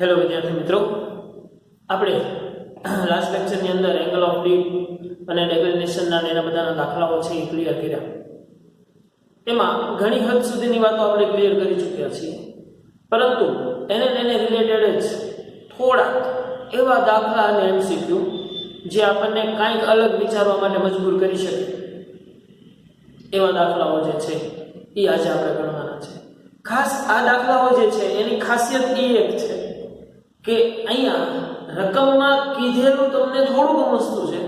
Hello વિદ્યાર્થી મિત્રો, આપણે લાસ્ટ લેક્ચરની અંદર એંગલ ઓફ ડીપ અને ડેફિનેશનના એના બધાના દાખલાઓ છે એ ક્લિયર કર્યા. એમાં ઘણી હદ સુધીની વાતો આપણે ક્લિયર કરી ચૂક્યા છીએ, પરંતુ એને રિલેટેડ જ થોડા એવા દાખલા અને એમસીક્યુ જે આપણને કંઈક અલગ વિચારવા માટે મજબૂર કરી શકે એવા દાખલાઓ જે છે એ આજે આપણે ગણવાના છે. ખાસ આ દાખલાઓ જે છે એની ખાસિયત એ એક છે કે અહીંયા રકમમાં કીધેલું તમને થોડું ઘણું વસ્તુ છે,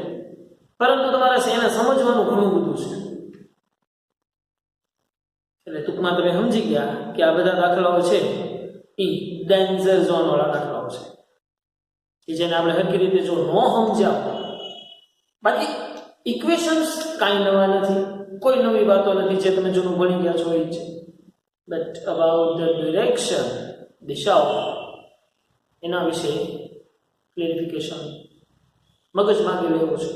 પરંતુ તમારે એને સમજવાનું ઘણું બધું છે. એટલે ટૂંકમાં તમે સમજી ગયા કે આ બધા દાખલાઓ છે એ ડેન્જર ઝોન વાળા દાખલાઓ છે કે જેને આપણે હરખી રીતે જો ન સમજ્યા. બાકી ઇક્વેશન્સ કાંઈ નવા નથી, કોઈ નવી વાતો નથી જે તમે જૂનું ભણી ગયા છો એ છે. બટ અબાઉટ ધ ડિરેક્શન, દિશાઓ, એના વિશે ક્લેરિફિકેશન મગજ માંગી લેવું છે.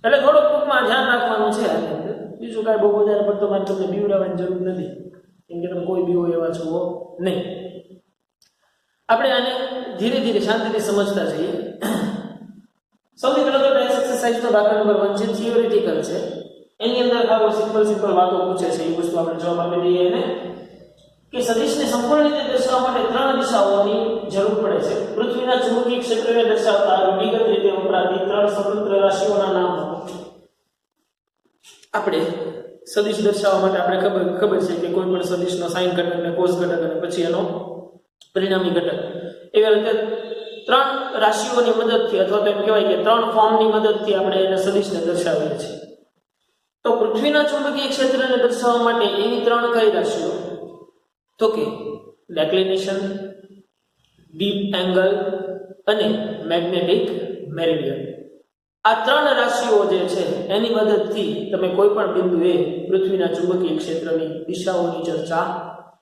એટલે થોડુંક ટૂંકમાં ધ્યાન રાખવાનું છે આની અંદર. બીજું કાંઈ બહુ વધારે પડતો મારે તમને બીવડાવવાની જરૂર નથી, કેમ કે તમે કોઈ બીવો એવા છો નહીં. આપણે આને ધીરે ધીરે શાંતિથી સમજતા જઈએ. સૌથી પહેલા તો ટેક્સ એક્સરસાઇઝનો દાખલા નંબર 1 છે, થિયોરિટિકલ છે. એની અંદર આવો સિમ્પલ વાતો પૂછે છે, એ વસ્તુ આપણે જવાબ આપી દઈએ એને કે સદિશને સંપૂર્ણ રીતે દર્શાવવા માટે ત્રણ દિશાઓની જરૂર પડે છે. પૃથ્વીના ચુંબકીય ક્ષેત્રને દર્શાવતા વિગત રીતે વપરાતી ત્રણ સ્વતંત્ર રાશિઓના નામ આપો. આપણે સદિશ દર્શાવવા માટે આપણે ખબર છે કે કોઈ પણ સદિશનો સાઇન ઘટક અને કોસ ઘટક અને પછી એનો પરિણામી ઘટક, એવી રીતે ત્રણ રાશિઓની મદદથી અથવા તો એમ કહેવાય કે ત્રણ ફોર્મની મદદથી આપણે એને સદિશને દર્શાવીએ છીએ. તો પૃથ્વીના ચુંબકીય ક્ષેત્રને દર્શાવવા માટે એવી ત્રણ કઈ રાશિઓ? તો કે ડેક્લિનેશન, ડીપ એંગલ અને મેગ્નેટિક મેરિડિયન. આ ત્રણ રાશિઓ જે છે એની મદદથી તમે કોઈ પણ બિંદુએ પૃથ્વીના ચુંબકીય ક્ષેત્રની દિશાઓની ચર્ચા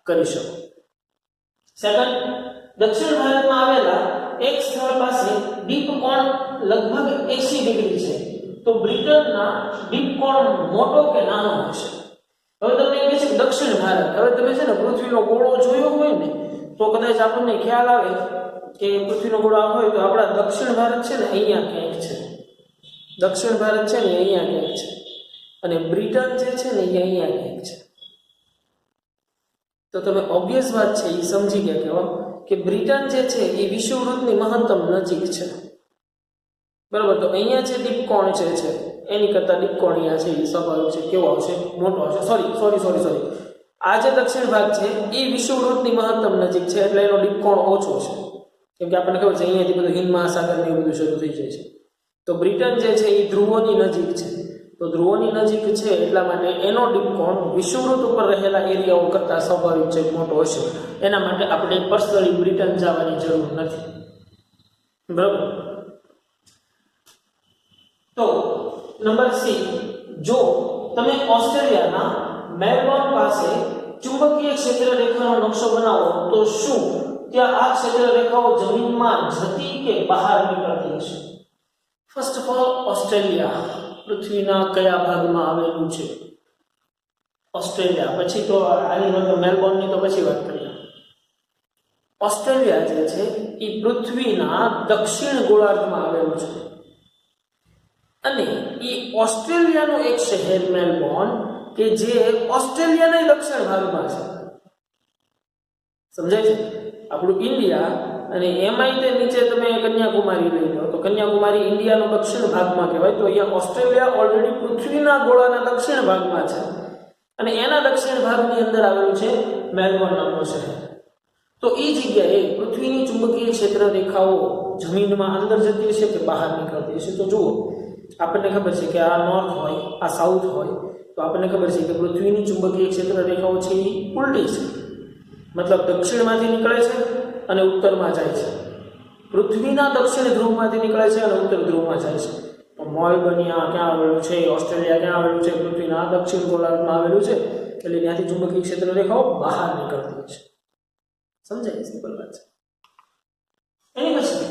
કરી શકો. સેકન્ડ, દક્ષિણ ભારતમાં આવેલા એક સ્થળ પાસે ડીપ કોણ લગભગ 80 ડિગ્રી છે, તો બ્રિટનના ડીપ કોણ મોટો કે નાનો હશે? હવે તમને કહે છે દક્ષિણ ભારત. હવે તમે છે ને પૃથ્વીનો ગોળો જોયો હોય ને તો કદાચ આપણને ખ્યાલ આવે કે પૃથ્વીનો ગોળો આવો હોય તો આપણા દક્ષિણ ભારત છે ને અહીંયા ક્યાંક છે. દક્ષિણ ભારત છે ને અહીંયા ક્યાંક છે અને બ્રિટન જે છે ને એ અહીંયા ક્યાંક છે. તો તમે ઓબ્વિયસ વાત છે એ સમજી ગયા કેવા કે બ્રિટન જે છે એ વિષુવવૃત્તની મહત્તમ નજીક છે, બરાબર. તો અહીંયા જે ડીપ કોણ છે એની કરતા ડીપ કોણ અહીંયા છે એ સ્વાભાવિક છે કેવો આવશે? મોટો આવશે. સોરી આ જે દક્ષિણ ભાગ છે એ વિષુવવૃત્તની મહત્તમ નજીક છે એટલે એનો ડીપ કોણ ઓછો છે, કેમ કે આપણને ખબર છે અહીંયાથી બધું હિન્દ મહાસાગર ને એવું બધું શરૂ થઈ જાય છે. તો બ્રિટન જે છે એ ધ્રુવોની નજીક છે, તો ધ્રુવોની નજીક છે એટલા માટે એનો ડીપ કોણ વિષુવવૃત્ત ઉપર રહેલા એરિયાઓ કરતા સ્વાભાવિક છે મોટો હશે. એના માટે આપણે પર્સનલી બ્રિટન જવાની જરૂર નથી, બરાબર. તો નંબર સી, જો તમે ઓસ્ટ્રેલિયાના મેલબોર્ન પાસે ચુંબકીય ક્ષેત્ર રેખાનો નકશો બનાવો તો શું ત્યાં આ ક્ષેત્ર રેખાઓ જમીનમાં જતી કે બહાર નીકળતી હશે? ફર્સ્ટ ઓફ ઓલ, ઓસ્ટ્રેલિયા પૃથ્વીના કયા ભાગમાં આવેલું છે? ઓસ્ટ્રેલિયા. પછી તો આની વાત મેલબોર્નની તો પછી વાત કરીએ. ઓસ્ટ્રેલિયા જે છે એ પૃથ્વીના દક્ષિણ ગોળાર્ધમાં આવેલું છે અને એ ઓસ્ટ્રેલિયાનું એક શહેર મેલબોર્ન કે જે ઓસ્ટ્રેલિયાના દક્ષિણ ભાગમાં છે. સમજાય છે? આપણું ઇન્ડિયા અને એમાંય તે નીચે તમે કન્યાકુમારી લઈ લો તો કન્યાકુમારી ઇન્ડિયાનો દક્ષિણ ભાગમાં કહેવાય. તો અહીંયા ઓસ્ટ્રેલિયા ઓલરેડી પૃથ્વીના ગોળાના દક્ષિણ ભાગમાં છે અને એના દક્ષિણ ભાગની અંદર આવેલું છે મેલબોર્ન નામનું શહેર. તો એ જગ્યાએ પૃથ્વીની ચુંબકીય ક્ષેત્ર રેખાઓ જમીનમાં અંદર જતી હશે કે બહાર નીકળતી હશે? તો જુઓ, આપણને ખબર છે કે આ નોર્થ હોય, આ સાઉથ હોય, તો આપણને ખબર છે કે પૃથ્વીની ચુંબકીય ક્ષેત્ર રેખાઓ છે એ ઉલટી છે, મતલબ દક્ષિણમાંથી નીકળે છે અને ઉત્તરમાં જાય છે. પૃથ્વીના દક્ષિણ ધ્રુવમાંથી નીકળે છે અને ઉત્તર ધ્રુવમાં જાય છે. તો મોલ્બનિયા ક્યાં આવેલું છે? ઓસ્ટ્રેલિયા ક્યાં આવેલું છે? પૃથ્વીના દક્ષિણ ગોળાર્ધમાં આવેલું છે, એટલે ત્યાંથી ચુંબકીય ક્ષેત્ર રેખાઓ બહાર નીકળતી છે. સમજાય? સિમ્પલ વાત છે. એની પછી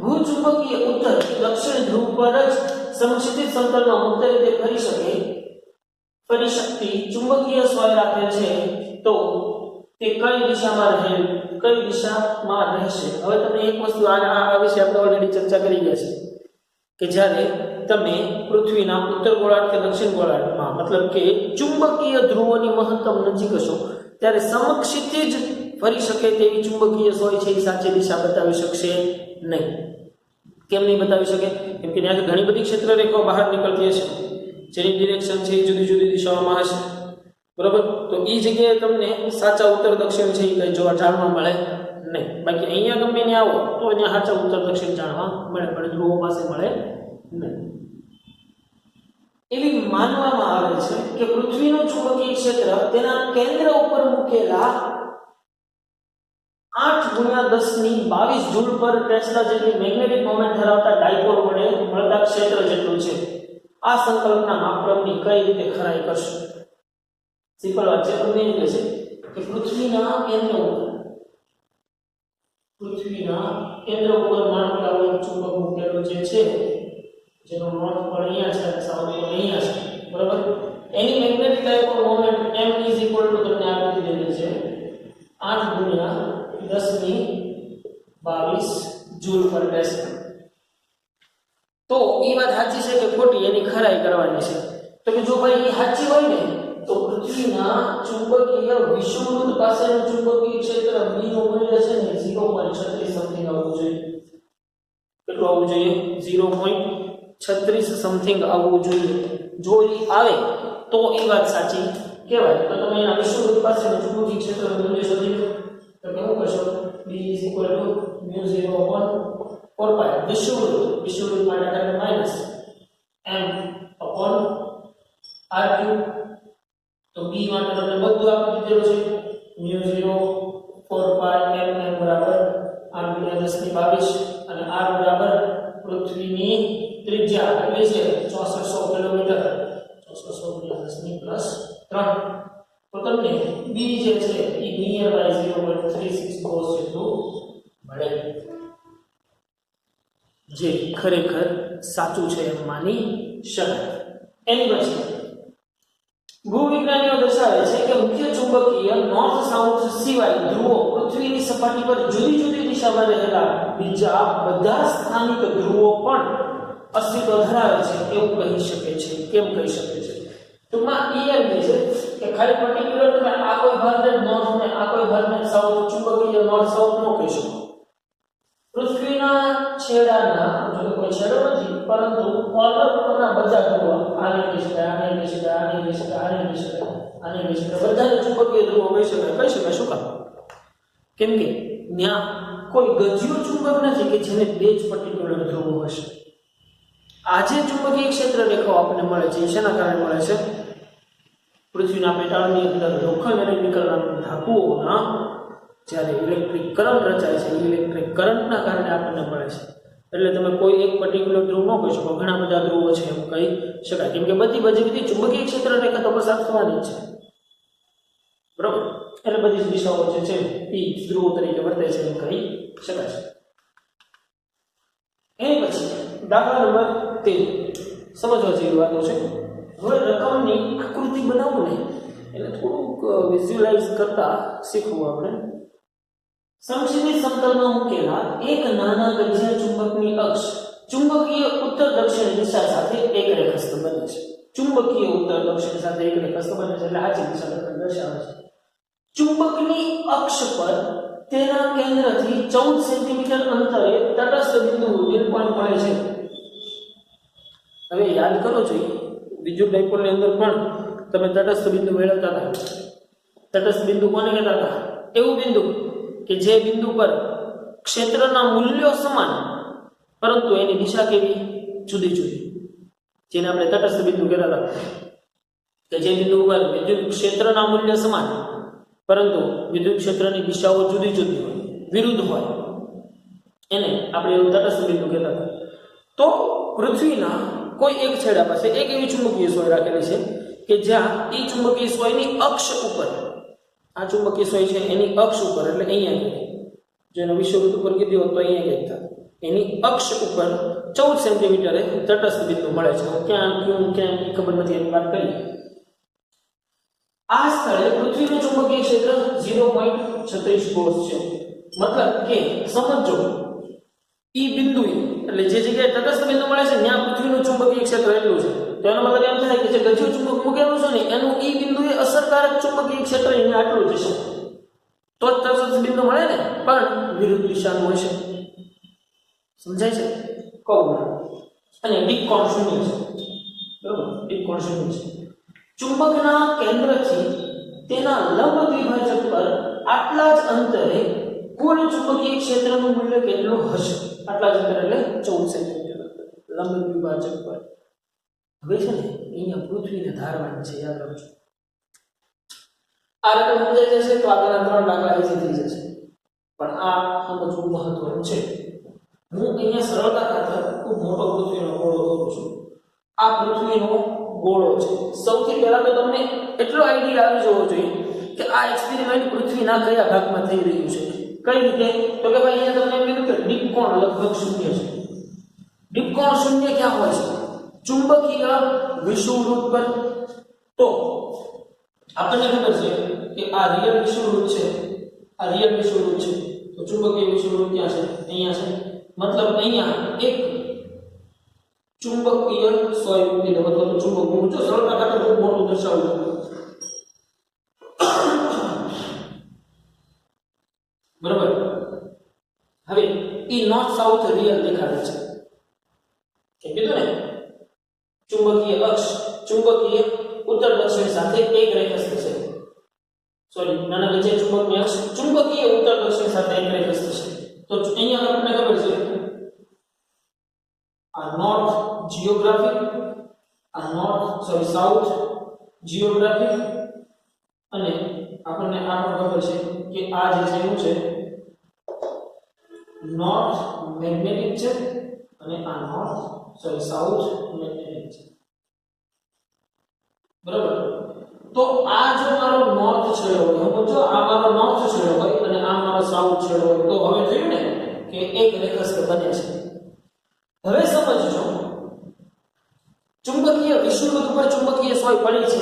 ભૂચુંબકીય ઉત્તર દક્ષિણ ધ્રુવ પર જ સમક્ષિતિજ સમતલમાં મુક્ત રીતે ફરી શકતી ચુંબકીય સ્વય રાખે છે તો તે કઈ દિશામાં રહેશે? હવે તમને એક વસ્તુ આ વિશે આપણે ઓલરેડી ચર્ચા કરી ગયા છે કે જ્યારે તમે પૃથ્વીના ઉત્તર ગોળાર્ધ કે દક્ષિણ ગોળાર્ધમાં મતલબ કે ચુંબકીય ધ્રુવોની મહત્તમ નજીક હશો ત્યારે સમક્ષિતિજ ફરી શકે તેવી ચુંબકીય સોય છે એ સાચી દિશા બતાવી શકશે નહીં. કેમ નહીં બતાવી શકે? કેમ કે ત્યાંથી ઘણી બધી ક્ષેત્ર રેખાઓ બહાર નીકળતી હશે જેની ડિરેક્શન છે એ જુદી જુદી દિશાઓમાં હશે, બરોબર? તો એ જગ્યાએ તમને સાચા ઉત્તર દક્ષિણ છે એ કઈ જોવા જાણવા મળે નહીં. બાકી અહીંયા ગમે ને આવો તો અહીંયા સાચા ઉત્તર દક્ષિણ જાણવા મળે, પણ ધ્રુવો પાસે મળે નહીં. એવી માનવામાં આવે છે કે પૃથ્વીનું ચુંબકીય ક્ષેત્ર તેના કેન્દ્ર ઉપર મૂકેલા 8×10⁻22 જૂલ પર ટેસ્લા જેટલી મેગ્નેટિક મોમેન્ટ ધરાવતા ડાયપોલ વડે મળતા ક્ષેત્ર જેટલું છે. આ સંકલ્પના માપક્રમની કઈ રીતે ખરાઈ કરશે? સિમ્પલ વાત છે, તમને એમ કહે છે કે પૃથ્વીના કેન્દ્ર ઉપર માનો કે આવો ચુંબક મૂકેલો જે છે જેનો નોર્થ પોલ અહીંયા છે અને સાઉથ પોલ અહીંયા છે, બરાબર? એની મેગ્નેટિક ડાયપોલ મોમેન્ટ m તમને આપી દીધેલી છે 8×10⁻22 જૂલ પર ટેસ્લા. તો એ વાત સાચી છે કે ખોટી એની ખરાઈ કરવાની છે. તો કે જો ભાઈ એ સાચી હોય ને તો પૃથ્વીના ચુંબકીય વિષુવવૃત્ત પાસેનું ચુંબકીય ક્ષેત્ર B નું મૂલ્ય છે ને 0.36 સમથિંગ આવવું જોઈએ. કેટલું આવવું જોઈએ? 0.36 સમથિંગ આવવું જોઈએ. જો એ આવે તો એ વાત સાચી કહેવાય. તો તમે એના વિષુવવૃત્ત પાસેનું ચુંબકીય ક્ષેત્રનું મૂલ્ય શોધી લો તો કેવું કરશો? B = μ0/4π વિષુવવૃત્ત માટે માઈનસ m/r3. તો b માટે તમને બધું આપી દીધેલું છે μ0/4π mm બરાબર 8×10⁻22 અને r બરાબર પૃથ્વીની ત્રિજ્યા એટલે છે 6400 કિલોમીટર. 6400 × 10⁻³ તો તમને b જે છે એ નિયર બાય 0.36 ક્રોસ જેટલું મળે, જે ખરેખર સાચું છે એમ માની શકાય. એની પછી ભૂવિજ્ઞાનીઓ દર્શાવે છે કે મુખ્ય ચુંબકીય નોર્થ સાઉથ સિવાય ધ્રુવો પૃથ્વીની સપાટી પર જુદી જુદી દિશામાં રહેલા બીજા બધા સ્થાનિક ધ્રુવો પણ અસ્તિત્વ ધરાવે છે એવું કહી શકે છે. કેમ કહી શકે છે? ટૂંકમાં એમ કહે છે કે ખાલી પર્ટિક્યુલર તમે આ કોઈ ભાગને નોર્થ ને આ કોઈ ભાગને સાઉથ ચુંબકીય નોર્થ સાઉથ ન કહી શકો. પૃથ્વીના છેડાના જો કોઈ છેડો નથી પરંતુ પોલર પરના બધા ધ્રુવો આને કહી શકાય, આને કહી શકાય, આને કહી શકાય, આને કહી શકાય, આને કહી શકાય, બધાને ચુંબકીય ધ્રુવો કહી શકાય. શું કામ? કેમ કે ત્યાં કોઈ ગજિયો ચુંબક નથી કે જેને બે જ પર્ટિક્યુલર ધ્રુવો હશે. આજે ચુંબકીય ક્ષેત્ર રેખાઓ આપણને મળે છે શેના કારણે મળે છે? પૃથ્વીના પેટાળની અંદર લોખંડ અને નિકલના ધાતુઓના જ્યારે ઇલેક્ટ્રિક કરંટ રચાય છે ઇલેક્ટ્રિક કરંટના કારણે આપણને મળે છે. એટલે તમે કોઈ એક પર્ટિક્યુલર ધ્રુવ ન કહી શકો, ઘણા બધા ધ્રુવો છે એમ કહી શકાય. કેમ કે બધી ચુંબકીય ક્ષેત્ર રેખા તો પસાર થવાની જ છે, બરોબર? એટલે બધી દિશાઓ જે છે એ ધ્રુવો તરીકે વર્તે છે એમ કહી શકાય છે. એની પછી દાખલા નંબર 13 સમજવા જેવી વાતો છે. હવે રકમની આકૃતિ બનાવવું ને એટલે થોડુંક વિઝ્યુઅલાઇઝ કરતા શીખવું આપણે. સમક્ષિતિજ સમતલમાં મૂકેલા એક નાના ગજિયા ચુંબકની અક્ષ ચુંબકીય ઉત્તર દક્ષિણ દિશા સાથે એક રેખાસ્થ બને છે. ચુંબકીય ઉત્તર દક્ષિણ સાથે એક રેખાસ્થ બને છે એટલે આજી દિશા દર્શાવે છે. ચુંબકની અક્ષ પર તેના કેન્દ્રથી 14 સેન્ટીમીટર અંતરે તટસ્થ બિંદુ મિડ પોઈન્ટ મળે છે. હવે યાદ કરો જોઈએ વિદ્યુત ડાયપોલની અંદર પણ તમે તટસ્થ બિંદુ મેળવતા હતા. તટસ્થ બિંદુ કોને કહેતા હતા? એવું બિંદુ કે જે બિંદુ પર ક્ષેત્રના મૂલ્યો સમાન પરંતુ એની દિશા કેવી? જુદી જુદી, જેને આપણે તટસ્થ બિંદુ કહેતા હતા. કે જે બિંદુ પર વિદ્યુત ક્ષેત્રના મૂલ્ય સમાન પરંતુ વિદ્યુત ક્ષેત્રની દિશાઓ જુદી જુદી હોય, વિરુદ્ધ હોય, એને આપણે એવું તટસ્થ બિંદુ કહેતા હતા. તો પૃથ્વીના કોઈ એક છેડા પાસે એક એવી ચુંબકીય સોય રાખેલી છે કે જ્યાં એ ચુંબકીય સોયની અક્ષ ઉપર, આ ચુંબકીય સોય છે એની અક્ષ ઉપર એટલે અહીંયા જો એનો વિષુવવૃત્ત ઉપર કીધી હોત તો અહીંયા કંઈક થાય. એની અક્ષ ઉપર 14 સેન્ટીમીટરે તટસ્થ બિંદુ મળે છે. ક્યાં ક્યાં એ ખબર નથી એની વાત કરી. આ સ્થળે પૃથ્વીનું ચુંબકીય ક્ષેત્ર 0.36 ગોસ છે. મતલબ કે સમજો ઈ બિંદુએ એટલે જે જગ્યાએ તટસ્થ બિંદુ મળે છે ત્યાં પૃથ્વીનું ચુંબકીય ક્ષેત્ર એટલું છે. તો એનો મતલબ એમ થાય કે જે ગજ્યું ચુંબક મૂકેલું છે ને એનું ઈ બિંદુએ અસરકારક ચુંબકીય ક્ષેત્ર અહીંયા આટલું જ છે. તો જ તટસ્થ બિંદુ મળે ને, પણ વિરુદ્ધ દિશાનું હશે. સમજાય છે? કહું અને ડીપ કોણ શૂન્ય છે. બરોબર, ડીપ કોણ શૂન્ય છે. ચુંબકના કેન્દ્રથી તેના લંબ દ્વિભાજક પર આટલા જ અંતરે કુલ ચુંબકીય ક્ષેત્રનું મૂલ્ય કેટલું હશે? આટલા જ અંતરે એટલે 14 સેન્ટીમીટર લંબ દ્વિભાજક પર. હવે છે ને અહીંયા પૃથ્વીને ધારવાની છે, યાદ રાખજો. આ રકમ સમજાઈ જશે તો આગળના 3 દાખલા ઈઝી થઈ જશે, પણ આ સમજવું મહત્વનું છે. હું અહીંયા સરળતા ખાતર ખૂબ મોટો પૃથ્વીનો ગોળો દોરું છું. આ પૃથ્વીનો ગોળો છે. સૌથી પહેલા તો તમને એટલો આઈડિયા આવી જવો જોઈએ કે આ એક્સપેરિમેન્ટ પૃથ્વીના કયા ભાગમાં થઈ રહ્યું છે. કઈ રીતે? તો કે ભાઈ અહીંયા તમને એમ કીધું કે ડીપ કોણ લગભગ શૂન્ય છે. ડીપ કોણ શૂન્ય ક્યાં હોય છે? ચુંબકીય વિષુવવૃત્ત પર. તો આપણને ખબર છે કે આ રિયલ વિષુવવૃત્ત છે, આ રિયલ વિષુવવૃત્ત છે. તો ચુંબકીય વિષુવવૃત્ત ક્યાં છે? અહીંયા છે. મતલબ અહીંયા એક ચુંબકીય સોય મૂકી દો, અથવા તો ચુંબક હું જો સરળતા ખાતર ખૂબ મોટું દર્શાવું છું. બરાબર. હવે ઈ નોર્થ સાઉથ રિયલ દેખાડે છે. કે કીધું ને ચુંબકીય અક્ષ ચુંબકીય ઉત્તર દક્ષિણ સાથે એક રેખાસ્થ છે. સોરી, નાના વચ્ચે ચુંબકીય અક્ષ ચુંબકીય ઉત્તર દક્ષિણ સાથે એક રેખાસ્થ છે. તો અહીંયા આપણને ખબર છે આ નોર્થ જીઓગ્રાફિક, આ નોર્થ સોરી સાઉથ જીઓગ્રાફિક, અને આપણને આ પણ ખબર છે કે આ જે છે શું છે? નોર્થ મેગ્નેટિક છે, અને આ નોર્થ સોરી સાઉથ મેગ્નેટિક છે. બરાબર. તો આ જો મારો નોર્થ છેડો હોય, સમજો આ મારો નોર્થ છેડો હોય અને આ મારો સાઉથ છેડો હોય, તો હવે જોયું ને કે એક રેખાસ્થ બને છે. હવે સમજો ચુંબકીય વિષુવવૃત્ત પર ચુંબકીય સોય પડી છે,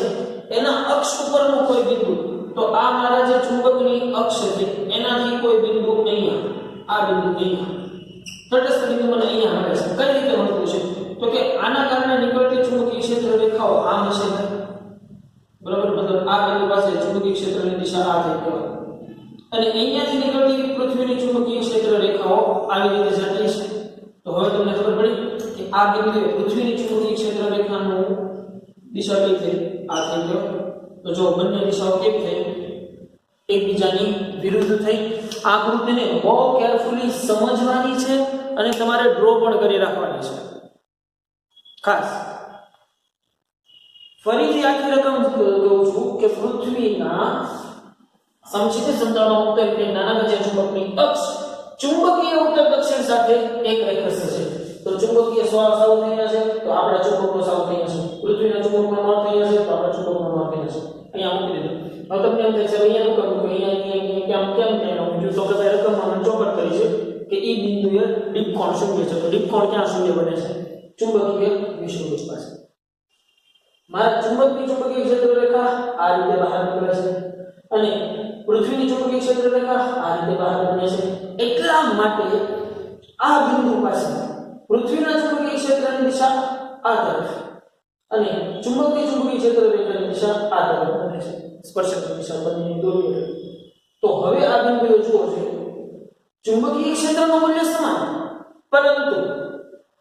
એના અક્ષ ઉપરનો કોઈ બિંદુ, તો આ મારા જે ચુંબકની અક્ષ છે એનાથી કોઈ બિંદુ અહીંયા, આ બિંદુ અહીંયા તટસ્થ બિંદુ મને અહીંયા મળે છે. કઈ રીતે મળતું છે? તો કે આના કારણે નીકળતી ચુંબકીય ક્ષેત્ર રેખાઓ આમ હશે. બરાબર. મતલબ આ બિંદુ પાસે ચુંબકીય ક્ષેત્રની દિશા આ થઈ કહેવાય, અને અહીંયાથી નીકળતી પૃથ્વીની ચુંબકીય ક્ષેત્ર રેખાઓ આવી રીતે જતી છે. તો હવે તમને ખબર પડી કે આ બિંદુએ પૃથ્વીની ચુંબકીય ક્ષેત્ર રેખાનું દિશા કઈ થઈ? આ થઈ ગયો. તો જો બંને દિશાઓ કેવી થઈ? એકબીજાની વિરુદ્ધ થઈ. આકૃતિને બહુ કેરફુલી સમજવાની છે અને તમારે ડ્રો પણ કરી રાખવાની છે ખાસ. ફરીથી આખી રકમ કહું છું કે પૃથ્વીના સમક્ષિતિજ સમતલમાં મુક્ત નાના વચ્ચે ચુંબકની અક્ષ ચુંબકીય ઉત્તર દક્ષિણ સાથે એક રેખાસ્થ છે. તો ચુંબકીય સાઉથ અહીંયા છે, તો આપણા ચુંબકનો સાઉથ અહીંયા છે. પૃથ્વીના ચુંબકનો નોર્થ અહીંયા છે, તો આપણા ચુંબકનો નોર્થ અહીંયા છે. અહીંયા મૂકી દીધું. હવે તમને એમ થાય છે અહીંયા શું કરવું? અહીંયા કેમ બીજું? તો કે ભાઈ રકમમાં ચોખવટ કરી છે કે ઈ બિંદુએ ડીપ કોણ શૂન્ય છે. તો ડીપ કોણ ક્યાં શૂન્ય બને છે? ચુંબકીય વિષુવવૃત્ત પાસે. મારા ચુંબકીય ક્ષેત્ર રેખા આ રીતે બહાર નીકળે છે, અને પૃથ્વીની ચુંબકીય ક્ષેત્ર રેખા આ રીતે બહાર નીકળે છે. એટલા માટે આ બિંદુ પાસે પૃથ્વીના ચુંબકીય ક્ષેત્રની દિશા આ તરફ અને ચુંબકીય ક્ષેત્ર રેખાની દિશા આ તરફ બને છે. સ્પર્શક દિશા બંનેની દોરી. તો હવે આ બિંદુએ જુઓ છે ચુંબકીય ક્ષેત્રનું મૂલ્ય સમાન, પરંતુ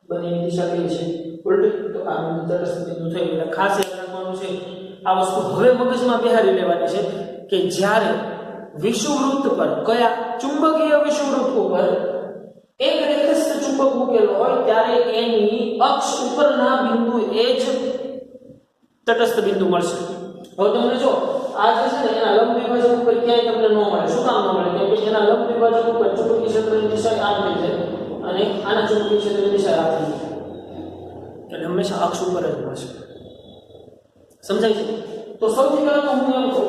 બંનેની દિશા કઈ છે? ઉલટી. તો આ બિંદુ તટસ્થ બિંદુ થઈ. એટલે ખાસ યાદ રાખવાનું છે આ વસ્તુ. હવે મગજમાં બેહારી લેવાની છે કે જ્યારે વિષુવવૃત્ત પર, કયા? ચુંબકીય વિષુવવૃત્ત ઉપર એક રેખાસ્થ ચુંબક મૂકેલો હોય ત્યારે એની અક્ષ ઉપરના બિંદુ એ જ તટસ્થ બિંદુ મળશે. હવે તમને જો આ જે છે ને એના લંબ દ્વિભાજક ઉપર ક્યાંય તમને ન મળે. શું કામ ન મળે? કેમ કે એના લંબ દ્વિભાજક ઉપર ચુંબકીય ક્ષેત્રની દિશા આ થઈ જાય અને આના ચુંબકીય ક્ષેત્રની દિશા આ થઈ જાય. એટલે હંમેશા અક્ષ ઉપર જ મળશે. સમજાય છે? તો સૌથી પહેલા તો હું એમ કહું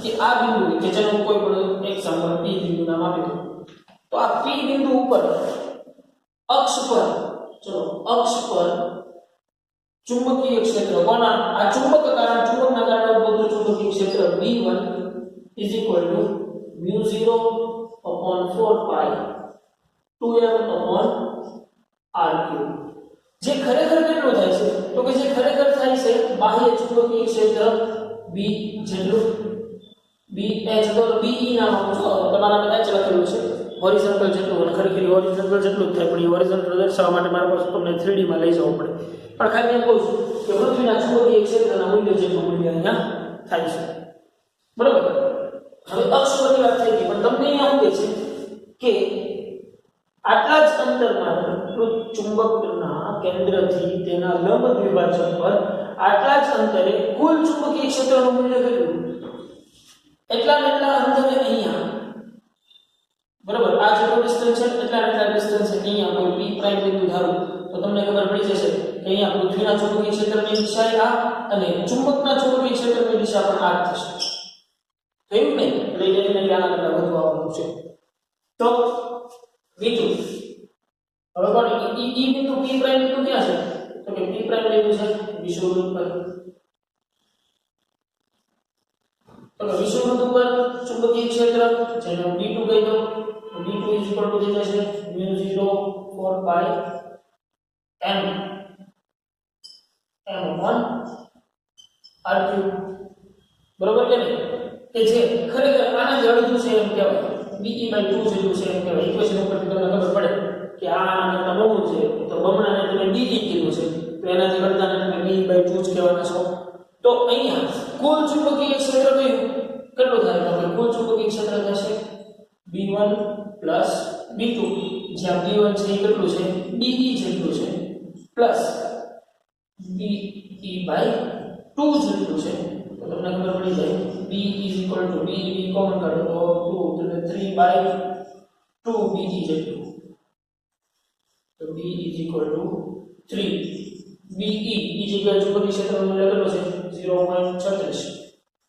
કે આ બિંદુ કે જેનો કોઈ પણ એક્ઝામ્પલ P બિંદુ નામ આપી દો, તો આ P બિંદુ ઉપર અક્ષ પર, ચલો અક્ષ પર ચુંબકીય ક્ષેત્ર કોના આ ચુંબકના કારણે ઉદ્ભવતું ચુંબકીય ક્ષેત્ર B1 µ0 upon 4 pi 2m upon r3 જે ખરેખર કેટલું થાય છે તો કે જે ખરેખર થાય છે બાહ્ય ચુંબકીય ક્ષેત્ર B જેટલું B h તો BE નામ આપો તમારા બધા h લખેલું છે હોરિઝોન્ટલ જેટલું અને ખરેખર હોરિઝોન્ટલ જેટલું જ થાય પણ એ હોરિઝોન્ટલ દર્શાવવા માટે મારા પાસે તમને 3D માં લઈ જવું પડે પણ ખાલી એમ કહું છું કે પૃથ્વીના ચુંબકીય ક્ષેત્રના મૂલ્ય જેટલું મૂલ્ય અહીંયા થાય છે બરાબર હવે અક્ષ પરની વાત થઈ ગઈ પણ તમને અહીંયા શું કહે છે કે આટલા જ અંતરમાં ચુંબકના કેન્દ્રથી તેના લંબ દ્વિભાજક પર આટલા જ અંતરે કુલ ચુંબકીય ક્ષેત્રનું મૂલ્ય કેટલું એટલા અંતરે અહીંયા બરાબર આ જેટલો ડિસ્ટન્સ છે એટલા ડિસ્ટન્સ અહીંયા કોઈ p પ્રાઇમ બિંદુ ધારો તો તમને ખબર પડી જશે કે અહીંયા પૃથ્વીના ચુંબકીય ક્ષેત્રની દિશા આ અને ચુંબકના ચુંબકીય ક્ષેત્રની દિશા પણ આ થશે થયું ને એટલે આના કરતા વધુ આવવાનું છે તો V2 હવે કોણ E બિંદુ p પ્રાઇમ બિંદુ ક્યાં છે તો કે p પ્રાઇમ બિંદુ છે વિષુવવૃત્ત પર તો વિષુવવૃત્ત પર ચુંબકીય ક્ષેત્ર જેને હું B2 કહી દઉં તો B2 થઈ જશે µ0 4 pi m upon r3 બરોબર કે નહીં કે જે ખરેખર આના જ અડધું છે એમ કહેવાય BE/2 જેટલું છે એમ કહેવાય ઇક્વેશન ઉપરથી તમને ખબર પડે કે આના કરતા બમણું છે તો બમણાને તમે DE કીધું છે તો એનાથી અડધાને તમે BE/2 જ કહેવાના છો તો અહીંયા કુલ ચુંબકીય ક્ષેત્ર કેટલું થાય તો કુલ ચુંબકીય ક્ષેત્ર થશે B1 B2 જ્યાં B1 છે એ કેટલું છે DE જેટલું છે પ્લસ BE/2 જેટલું છે તો તમને ખબર પડી જાય B B કોમન કાઢો તો 2 એટલે 3/2 BE જેટલું તો B 3 BE એ જગ્યાએ ચુંબકીય ક્ષેત્રનું મૂલ્ય કેટલું છે 0.36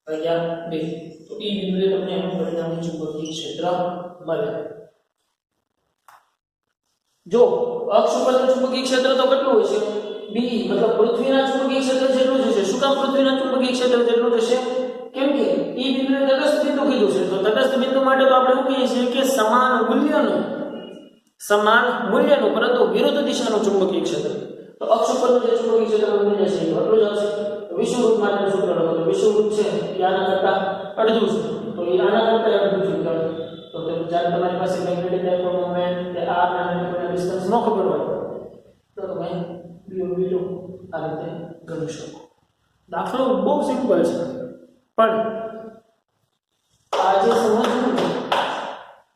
ભાગ્યા 2 તો E બિંદુએ તમને એનું પરિણામી ચુંબકીય ક્ષેત્ર મળે જો અક્ષ ઉપરનું ચુંબકીય ક્ષેત્ર તો કેટલું હોય છે BE મતલબ પૃથ્વીના ચુંબકીય ક્ષેત્ર જેટલું જ છે શું કામ પૃથ્વીના ચુંબકીય ક્ષેત્ર જેટલું જ છે કેમ કે E બિંદુએ તટસ્થ બિંદુ કીધું છે તો તટસ્થ બિંદુ માટે તો આપણે શું કહીએ છીએ કે સમાન મૂલ્યનું પરંતુ વિરુદ્ધ દિશાનું ચુંબકીય ક્ષેત્ર તો અક્ષ ઉપરનું જે ચુંબકીય ક્ષેત્રનું મૂલ્ય છે એ એટલું જ આવશે વિષુવવૃત્ત માટેનું સૂત્ર લખો તો વિષુવવૃત્ત છે એ આના કરતા અડધું છે તો એ આના કરતા અડધું છે તો જ્યારે તમારી પાસે મેગ્નેટિક ડાયપોલ મોમેન્ટ કે આ નાના ડિસ્ટન્સ ન ખબર હોય તો તમે B1 આ રીતે ગણી શકો દાખલો બહુ સિમ્પલ છે પણ આ જે સમજવું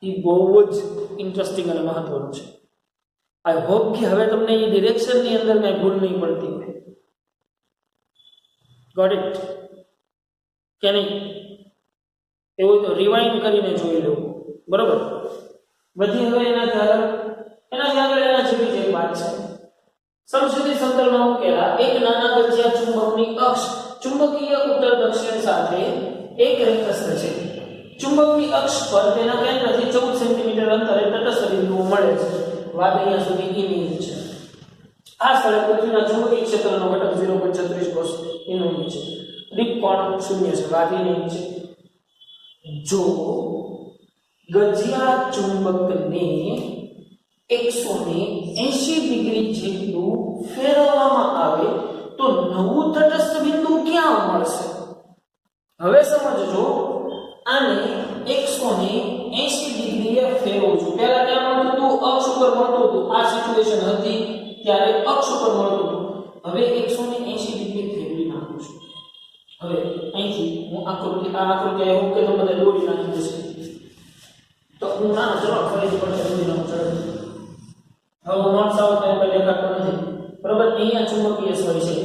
એ બહુ જ ઇન્ટરેસ્ટિંગ અને મહત્વનું છે આઈ હોપ કે હવે તમને એ ડિરેક્શનની અંદર કઈ ભૂલ નહીં પડતી હોય ગોટ ઇટ કે નહીં એવું તો રિવાઇન્ડ કરીને જોઈ લેવું બરોબર બધી હવે એનાથી આગળ એના જેવી જ એક વાત છે સમજૂતી સમતલમાં મૂકેલા એક નાના ગજિયા ચુંબકની અક્ષ ચુંબકીય ઉત્તર દક્ષિણ સાથે એક રેખસ્થ છે ચુંબકની અક્ષ પર તેના કેન્દ્રથી 14 સેન્ટીમીટર અંતરે તટસ્થ બિંદુઓ મળે છે વાત અહીંયા સુધી ની છે આ સ્થળે પૃથ્વીના ચુંબકીય ક્ષેત્રનો ઘટક 0.36 કોસ એનું છે દીપ કોણ 0 છે વાત એની છે જો ગજિયા ચુંબકને 180 ડિગ્રી જેટલું ફેરવવામાં આવે તો નવું તટસ્થ બિંદુ ક્યાં મળશે હવે સમજજો આને 180 ડિગ્રીએ ફેરવવું છું પહેલા ક્યાં મળતું હતું અક્ષ ઉપર મળતું હતું આ સિચ્યુએશન હતી ત્યારે અક્ષ ઉપર મળતું હતું હવે 180 ડિગ્રી ફેરવી નાખું છું હવે અહીંથી હું આકૃતિ એવું કે તો બધા દોરી નાખી દેશે તો હું ના ચલો ફરીથી પણ દોરી નાખું ચલો હવે નોટ્સ આવો તો કઈ દેખાતો નથી બરોબર અહીંયા ચુંબકીય સ્વય છે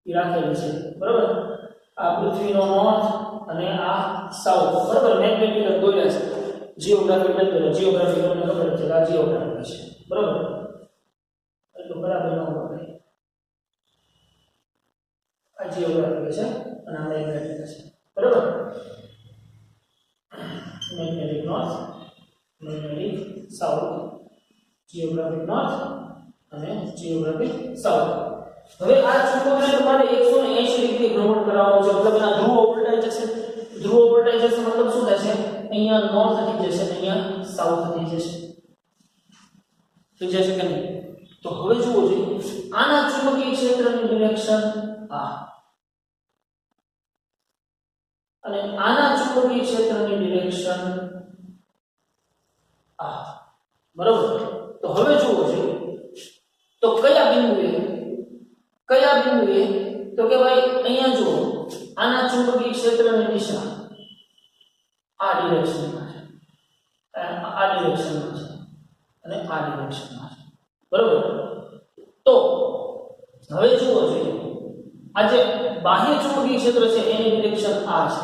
એ રાખેલી છે બરોબર આ પૃથ્વીનો નોર્થ અને આ સાઉથ બરોબર મેગ્નેટિક દોર્યા છે જીઓગ્રાફી તમને ખબર છે આ જીઓગ્રાફી છે બરોબર એટલું બરાબર ન હોય આ જીઓગ્રાફી છે અને આ મેગ્નેટિક છે બરોબર magnetic north magnetic south geographic north અને જીઓગ્રાફિક સાઉથ હવે આ ચુંબકને તમારે 180 ડિગ્રી ભ્રમણ કરાવવાનું છે મતલબ એના ધ્રુવો ઉલટાઈ જશે મતલબ શું થશે અહીંયા નોર્થ થઈ જશે અહીંયા સાઉથ થઈ જશે થઈ જશે કે નહીં તો હવે જુઓ જોઈએ આના ચુંબકીય ક્ષેત્રની ડિરેક્શન આ અને આના ચુંબકીય ક્ષેત્રની ડિરેક્શન આ બરાબર તો હવે જુઓ જોઈએ તો કયા બિંદુએ તો કે ભાઈ અહીંયા જુઓ આના ચુંબકીય ક્ષેત્રની દિશા આ ડિરેક્શનમાં છે આ ડિરેક્શનમાં છે અને આ ડિરેક્શનમાં છે બરાબર તો હવે જુઓ જોઈએ આ જે બાહ્ય ચુંબકીય ક્ષેત્ર છે એની ડિરેક્શન આ છે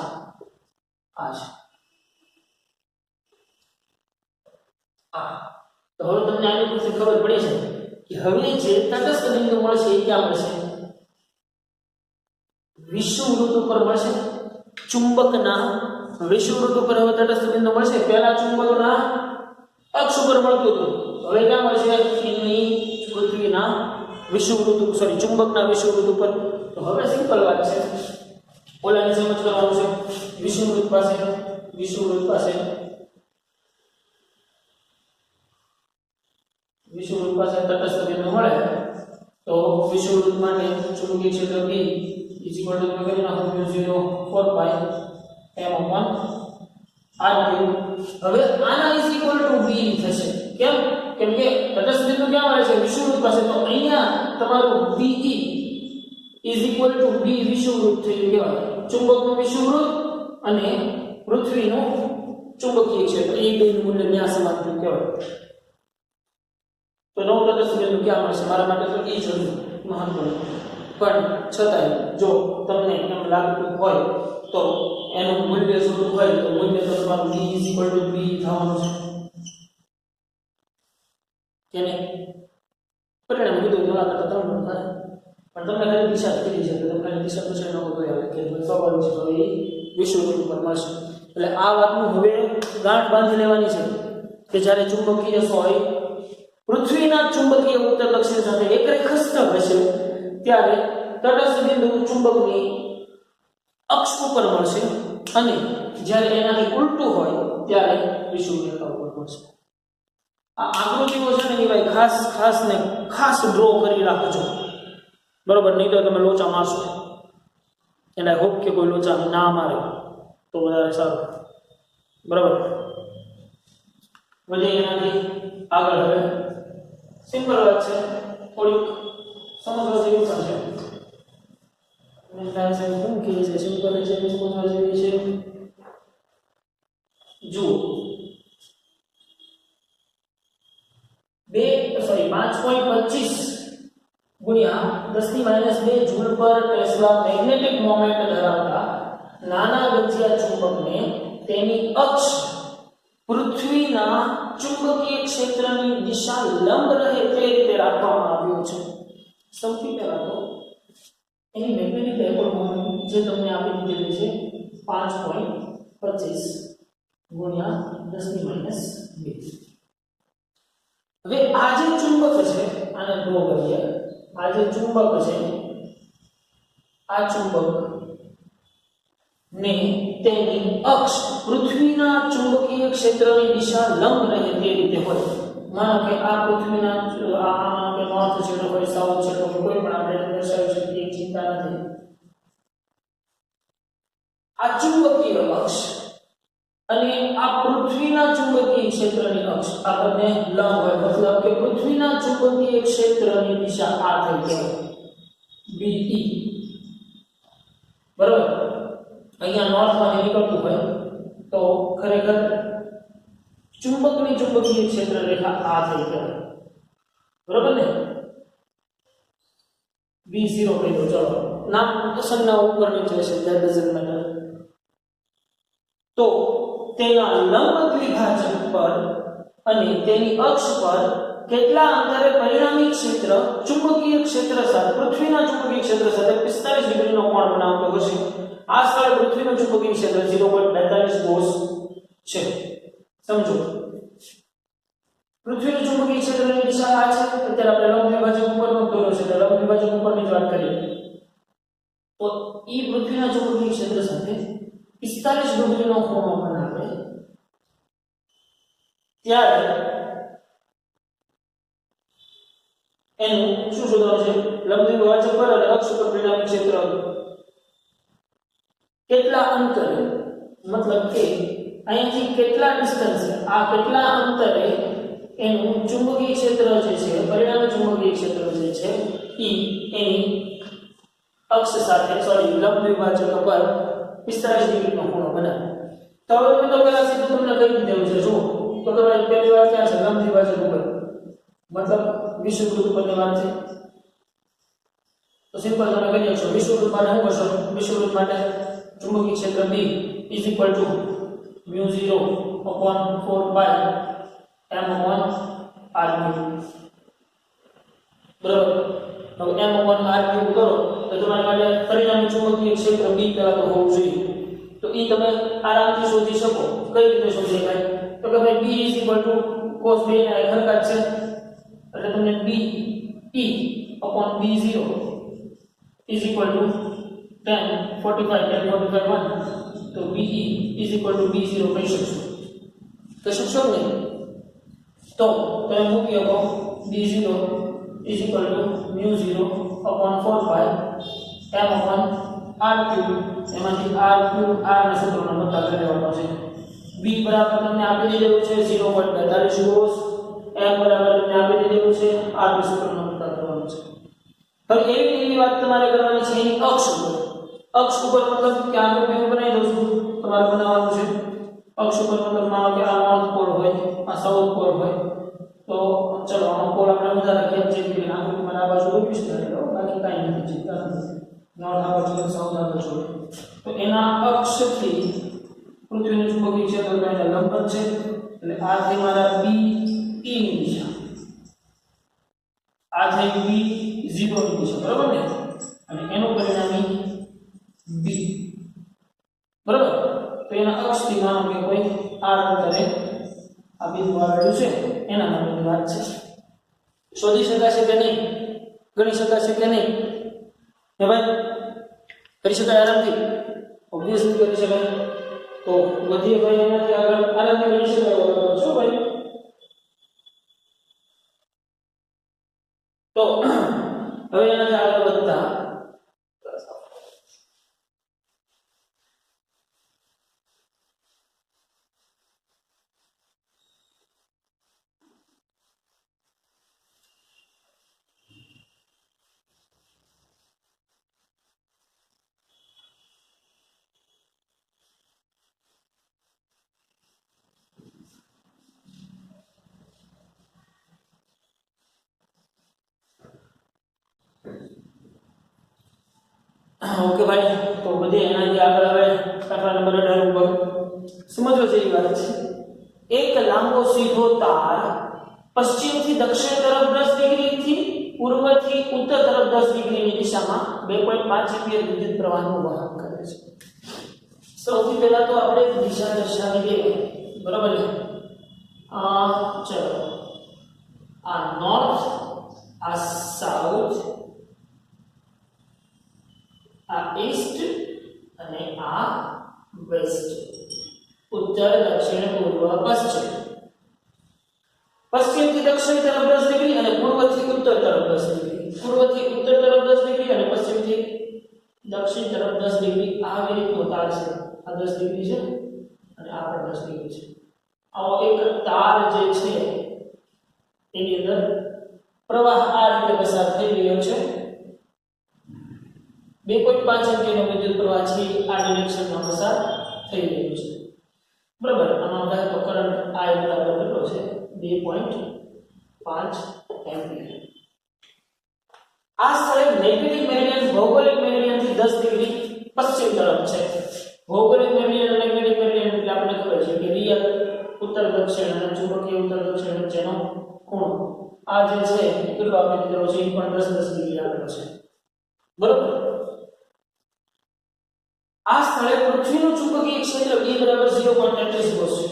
તો હવે તમને આની પરથી ખબર પડી છે કે હવે જે તટસ્થ બિંદુ મળશે એ ક્યાં મળશે વિષુવવૃત્ત ઉપર મળશે ચુંબકના વિષુવવૃત્ત ઉપર હવે તટસ્થ બિંદુ મળશે પહેલા ચુંબકના અક્ષ ઉપર મળતું હતું હવે ક્યાં મળશે પૃથ્વીના વિષુવવૃત્ત ચુંબકના વિષુવવૃત્ત ઉપર તો હવે સિમ્પલ વાત છે ઓલાની સમજ કરવાનું છે વિષુવવૃત્ત પાસે તટસ્થ બિંદુ મળે તો વિષુવવૃત્ત માટે ચુંબકીય ક્ષેત્ર B = તમે કરી નાખો 0.4π m/r3 હવે આના = B થશે કેમ કે તટસ્થ બિંદુ ક્યાં મળે છે વિષુવવૃત્ત પાસે તો અહીંયા તમારું BE = B વિષુવવૃત્ત થઈ ગયું ચુંબકનું વિષુવવૃત્ત અને પૃથ્વીનું ચુંબકીય ક્ષેત્ર એ બેનું મૂલ્ય ન્યા સમાન થયું કહેવાય તો નવ તટસ્થ બિંદુ ક્યાં મળશે મારા માટે તો એ જ મહત્વનું પણ છતાંય જો તમને એમ લાગતું હોય તો એનું મૂલ્ય શું હોય તો મૂલ્ય તો તમારું D = B થવાનું છે કે નહીં પરિણામ કીધું થોડા કરતા ત્રણ થાય પણ તમને ખાલી દિશા કીધી છે તો તમને દિશા પૂછે ન હોય આવે કે સ્વાભાવિક છે તો એ વિષુવવૃત્ત ઉપર મળશે એટલે આ વાતનું હવે ગાંઠ બાંધી લેવાની છે કે જ્યારે ચુંબકીય સોય પૃથ્વીના ચુંબકીય ઉત્તર દક્ષિણ સાથે એક રેખાસ્થ હશે ત્યારે તટસ્થ બિંદુ ચુંબકની અક્ષ ઉપર મળશે અને જ્યારે એનાથી ઉલટું હોય ત્યારે વિષુવવૃત્ત રેખા ઉપર મળશે આ આકૃતિઓ છે ને ભાઈ ખાસ ડ્રો કરી રાખજો બરોબર નહીં તો તમે લોચા મારશો એન્ડ આઈ હોપ કે કોઈ લોચા ના મારે તો વધારે સારું બરાબર વધે એનાથી આગળ હવે સિમ્પલ વાત છે થોડીક સમજવા જેવી પણ છે મને લાગે છે કેમ કે છે સિમ્પલ છે સમજવા જેવી છે જુઓ 5.25 ગુણ્યા 10⁻2 જૂલ પર ટેસ્લા મેગ્નેટિક મોમેન્ટ ધરાવતા નાના ગતિયા ચુંબકને તેની અક્ષ પૃથ્વીના ચુંબકીય ક્ષેત્રની દિશા લંબ રહે તે રીતે રાખવામાં આવ્યું છે સૌથી પહેલા તો એની મેગ્નેટિક ડાયપોલ મોમેન્ટ જે તમને આપી દીધેલી છે 5.25 ગુણ્યા 10⁻2 હવે આ જે ચુંબક છે આને ડ્રો કરીએ આ જે ચુંબક છે આ ચુંબક ને તેની અક્ષ પૃથ્વીના ચુંબકીય ક્ષેત્રની દિશા લંબ રહે તે રીતે હોય માનો કે આ પૃથ્વીના માનો કે નોર્થ છેડો હોય સાઉથ છેડો હોય કોઈ પણ આપણે દર્શાવી શકીએ ચિંતા નથી આ ચુંબકીય અક્ષ અને આ પૃથ્વીના ચુંબકીય ક્ષેત્રની અક્ષ આ બંને લંબ હોય મતલબ કે પૃથ્વીના ચુંબકીય ક્ષેત્રની દિશા આ થઈ જાય BE બરાબર અહીંયા નોર્થ માં નીકળતું હોય તો ખરેખર ચુંબકની ચુંબકીય ક્ષેત્ર રેખા આ થઈ જાય બરાબર ને B0 કહી દો ચલો નામ સંજ્ઞા ઉપર નીચે છે that doesn't matter તો તેના લંબ દ્વિભાજક પર અને તેની અક્ષ પર કેટલા અંતરે પરિણામી ક્ષેત્ર ચુંબકીય ક્ષેત્ર સાથે પૃથ્વીના ચુંબકીય ક્ષેત્ર સાથે 45 ડિગ્રીનો કોણ બનાવતો હશે આ સ્થળે પૃથ્વીનું ચુંબકીય ક્ષેત્ર 0.42 કોસ છે સમજો પૃથ્વીનું ચુંબકીય ક્ષેત્રની દિશા આ છે. અત્યારે આપણે લંબ વિભાજક ઉપરનો દોર્યો છે એટલે લંબ વિભાજક ઉપરની જ વાત કરીએ તો ઈ પૃથ્વીના ચુંબકીય ક્ષેત્ર સાથે 45 ડિગ્રીનો ખૂણો બનાવે ત્યારે એનું શું શોધવાનું છે? લંબ વિભાજક પર અને અક્ષ પર પરિણામી ક્ષેત્ર કેટલા અંતરે, મતલબ કે અહીંથી કેટલા ડિસ્ટન્સ, આ કેટલા અંતરે એનું ચુંબકીય ક્ષેત્ર જે છે, પરિણામી ચુંબકીય ક્ષેત્ર જે છે ઈ એની અક્ષ સાથે લંબ વિભાજક પર 45 ડિગ્રીનો ખૂણો બનાવે. તો હવે મેં તો પહેલા સીધું તમને કહી દીધું છે. જો તો તમારી પહેલી વાત ક્યાં છે? લંબ વિભાજક ઉપર, મતલબ વિષુવવૃત્ત પરની વાત છે. તો સિમ્પલ તમે કરી શકશો. વિષુવવૃત્ત માટે શું કરશો? વિષુવવૃત્ત માટે ચુંબકીય ક્ષેત્ર B = μ0/4π m/r3. બરાબર. હવે m/r3 કરો તો તમારી માટે પરિણામી ચુંબકીય ક્ષેત્ર B પેલા તો હોવું જોઈએ. તો ઈ તમે આરામથી શોધી શકો. કઈ રીતે શોધી શકાય? તો કે ભાઈ B = cos 2 ના હરકત છે એટલે તમને B/B0 = tan 45 1 તો BE = B0 કહી શકશો ને? તો તમે મૂકી શકો B0 = μ0/4π m/r3. એમાંથી r3 r ના સૂત્રનો બદલા કરી લેવાનો છે. B બરાબર તમને આપી દીધેલું છે 0.42 કોસ, m બરાબર તમને આપી દીધેલું છે r ના સૂત્રનો બદલા કરવાનો છે. હવે એવી વાત તમારે કરવાની છે એની અક્ષ ઉપર. અક્ષ ઉપર મતલબ કે આનો વ્યૂ બનાવી દઉં છું. તમારે બનાવવાનું છે અક્ષ ઉપર, મતલબ માનો કે આ નોર્થ પોલ હોય, આ સાઉથ પોલ હોય. તો ચલો આનો પોલ આપણે ઉધા રાખીએ જે રીતે આકૃતિમાં આ બાજુ હોય છે બાકી કાંઈ નથી, ચિંતા નથી. નોર્થ આ બાજુ સાઉથ આ બાજુ. તો એના અક્ષથી પૃથ્વીનું ચુંબકીય ક્ષેત્ર એના લંબ છે એટલે આ થઈ મારા B E ની દિશા, આ થઈ B 0 ની દિશા. બરાબર ને? અને એનું પરિણામી B. બરાબર. તો એના અક્ષથી માનો કે કોઈ r અંતરે આ બિંદુ આવેલું છે એના માટેની વાત છે. શોધી શકાશે કે નહીં? ગણી શકાશે કે નહીં? હે ભાઈ, કરી શકાય આરામથી? ઓબ્વિયસલી કરી શકાય. તો વધીએ ભાઈ એનાથી આગળ આરામથી ગણી શકાય. શું ભાઈ? તો હવે એનાથી આગળ વધતા ઓકે ભાઈ. તો બધી એનાથી આગળ હવે દાખલા નંબર 18 ઉપર સમજો જેવી વાત છે. એક લાંબો સીધો તાર પશ્ચિમથી દક્ષિણ તરફ 10 ડિગ્રીથી પૂર્વથી ઉત્તર તરફ 10 ડિગ્રીની દિશામાં 2.5 એમ્પિયર વિદ્યુત પ્રવાહનું વહન કરે છે. સૌથી પહેલા તો આપણે દિશા દર્શાવી દઈએ. બરાબર છે? ચલો આ નોર્થ, આ સાઉથ, આ ઈસ્ટ અને આ વેસ્ટ. ઉત્તર, દક્ષિણ, પૂર્વ, પશ્ચિમ. પશ્ચિમથી દક્ષિણ તરફ 10 ડિગ્રી અને પૂર્વથી ઉત્તર તરફ 10 ડિગ્રી. પૂર્વથી ઉત્તર તરફ 10 ડિગ્રી અને પશ્ચિમથી દક્ષિણ તરફ 10 ડિગ્રી. આવી રીતનો તાર છે. આ 10 ડિગ્રી છે અને આ પણ 10 ડિગ્રી છે. આવો એક તાર જે છે એની અંદર પ્રવાહ આ રીતે પસાર થઈ રહ્યો છે. 2.5 એમ્પિયરનો વિદ્યુત પ્રવાહ છે આ ડિરેક્શનમાં પસાર થઈ રહ્યો છે. બરાબર. આમાં કહે તો કરંટ I બરાબર કેટલો છે? 2.5 એમ્પિયર. આ સ્થળે નેગેટિવ મેરિડિયન ભૌગોલિક મેરિડિયનથી 10 ડિગ્રી પશ્ચિમ તરફ છે. ભૌગોલિક મેરિડિયન અને નેગેટિવ મેરિડિયન એટલે આપણને ખબર છે કે રિયલ ઉત્તર દક્ષિણ અને ચુંબકીય ઉત્તર દક્ષિણ વચ્ચેનો ખૂણો આ જે છે કેટલો આપણે કીધો છે એ પણ 10 ડિગ્રી આવેલો છે. બરાબર. આ સ્થળે પૃથ્વીનું ચુંબકીય ક્ષેત્ર B = 0.33 કોસ છે.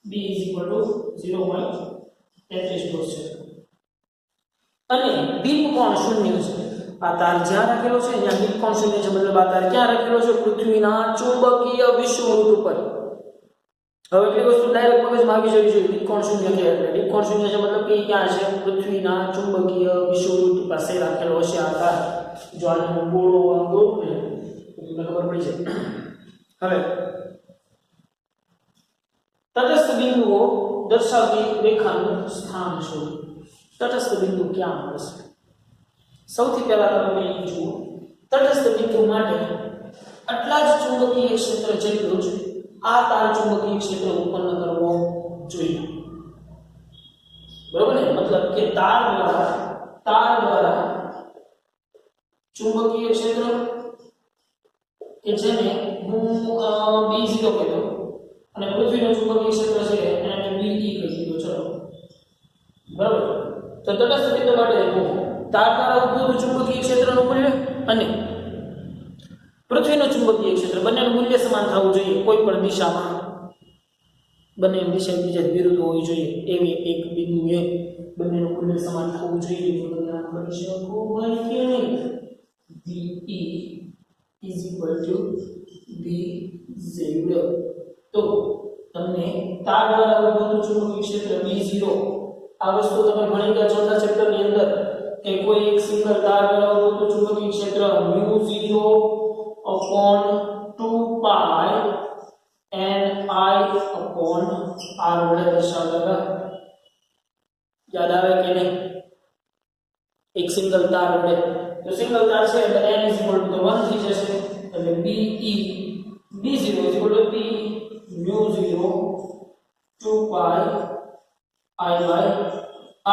B = 0.33 અને દીપ કોણ શૂન્ય છે. આ તાર જ્યાં રાખેલો છે ત્યાં દીપ કોણ શૂન્ય છે, મતલબ આ તાર ક્યાં રાખેલો છે? પૃથ્વીના ચુંબકીય વિષુવવૃત્ત ઉપર. હવે એટલી વસ્તુ ડાયરેક્ટ મગજમાં આવી જવી જોઈએ. દીપ કોણ શૂન્ય છે એટલે દીપ કોણ શૂન્ય છે મતલબ કે ક્યાં છે? પૃથ્વીના ચુંબકીય વિષુવવૃત્ત પાસે રાખેલો હશે આ તાર. જો આને ગોળો દોરું ને તો તમને ખબર પડી જાય. હવે તટસ્થ બિંદુઓ દર્શાવતી રેખાનું સ્થાન શોધો. તટસ્થ બિંદુ ક્યાં મળશે? સૌથી પહેલા તમે જુઓ, તટસ્થ બિંદુ માટે આટલા જ ચુંબકીય ક્ષેત્ર જેટલું જ આ તાર ચુંબકીય ક્ષેત્ર ઉત્પન્ન કરવો જોઈએ. બરોબર ને? મતલબ કે તાર દ્વારા ચુંબકીય ક્ષેત્ર કે જેને હું B0 કહી દઉં અને પૃથ્વીનું ચુંબકીય ક્ષેત્ર છે એને BE કહી દઉં. ચલો, બરાબર. તો તટસ્થ બિંદુ માટે તાર દ્વારા ઉદ્ભવતું ચુંબકીય ક્ષેત્રનું મૂલ્ય અને પૃથ્વીનું ચુંબકીય ક્ષેત્ર બંનેનું મૂલ્ય સમાન થવું જોઈએ. કોઈ પણ દિશામાં બંને દિશા બીજા વિરુદ્ધ હોવી જોઈએ એવી એક બિંદુએ બંનેનું મૂલ્ય સમાન થવું જોઈએ. તો તમે આ કરી શકો હોય કે નહીં? DE B0. તો તમને તાર દ્વારા ઉદ્ભવતું ચુંબકીય ક્ષેત્ર B0 આ વસ્તુ તમે ભણી ગયા ચોથા ચેપ્ટરની અંદર કે કોઈ એક સિંગલ તાર દ્વારા ઉદ્ભવતું ચુંબકીય ક્ષેત્ર μ0 upon 2 pi n I upon r વડે દર્શાવતા. યાદ આવે કે નહીં? એક સિંગલ તાર વડે. તો સિંગલ તાર છે એટલે n 1 થઈ જશે એટલે BE B0 P μ0 2 pi I by r.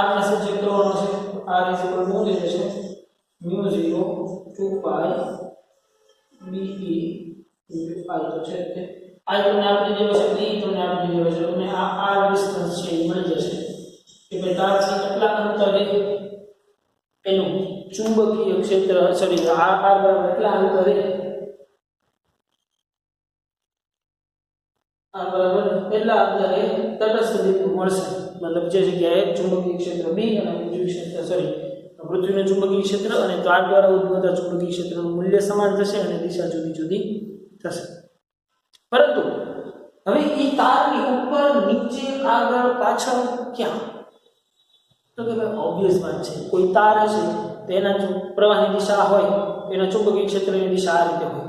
r ને સબજેક્ટ કરવાનો છે. r શું થઈ જશે? μ0 2 pi BE I તો છે તે I તમને આપી દેવો છે, B તમને આપી દેવો છે. તમને આ r ડિસ્ટન્સ છે એ મળી જશે કે ભાઈ તાર છે કેટલા અંતરે એનું ચુંબકીય ક્ષેત્ર સોરી r બરાબર કેટલા અંતરે આ બરાબર કેટલા અંતરે તટસ્થ બિંદુ મળશે. મતલબ જે જગ્યાએ ચુંબકીય ક્ષેત્ર B અને પૃથ્વી ક્ષેત્ર સોરી પૃથ્વીનું ચુંબકીય ક્ષેત્ર અને તાર દ્વારા ઉદ્ભવતા ચુંબકીય ક્ષેત્રનું મૂલ્ય સમાન થશે અને દિશા જુદી જુદી થશે. પરંતુ હવે એ તારની ઉપર નીચે આગળ પાછળ ક્યાં? તો કે ભાઈ ઓબ્વિયસ વાત છે. કોઈ તાર હશે તેના પ્રવાહની દિશા હોય એના ચુંબકીય ક્ષેત્રની દિશા આ રીતે હોય.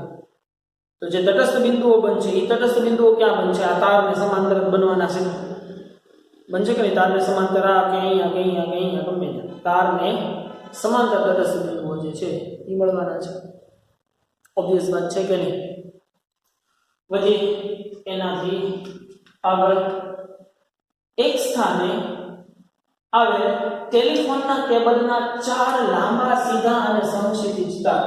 તો જે તટસ્થ બિંદુઓ બનશે એ તટસ્થ બિંદુઓ ક્યાં બનશે? આ તારને સમાંતર બનવાના છે. બનશે કે નહીં? તારને સમાંતર આ કે અહીંયા કે અહીંયા કે અહીંયા ગમે ત્યાં તારને સમાંતર તટસ્થ બિંદુઓ જે છે એ મળવાના છે. ઓબ્વિયસ વાત છે કે નહીં? વધી એનાથી આગળ એક સ્થાને આવે ટેલિફોનના કેબલના 4 લાંબા સીધા અને સમક્ષિતિજ તાર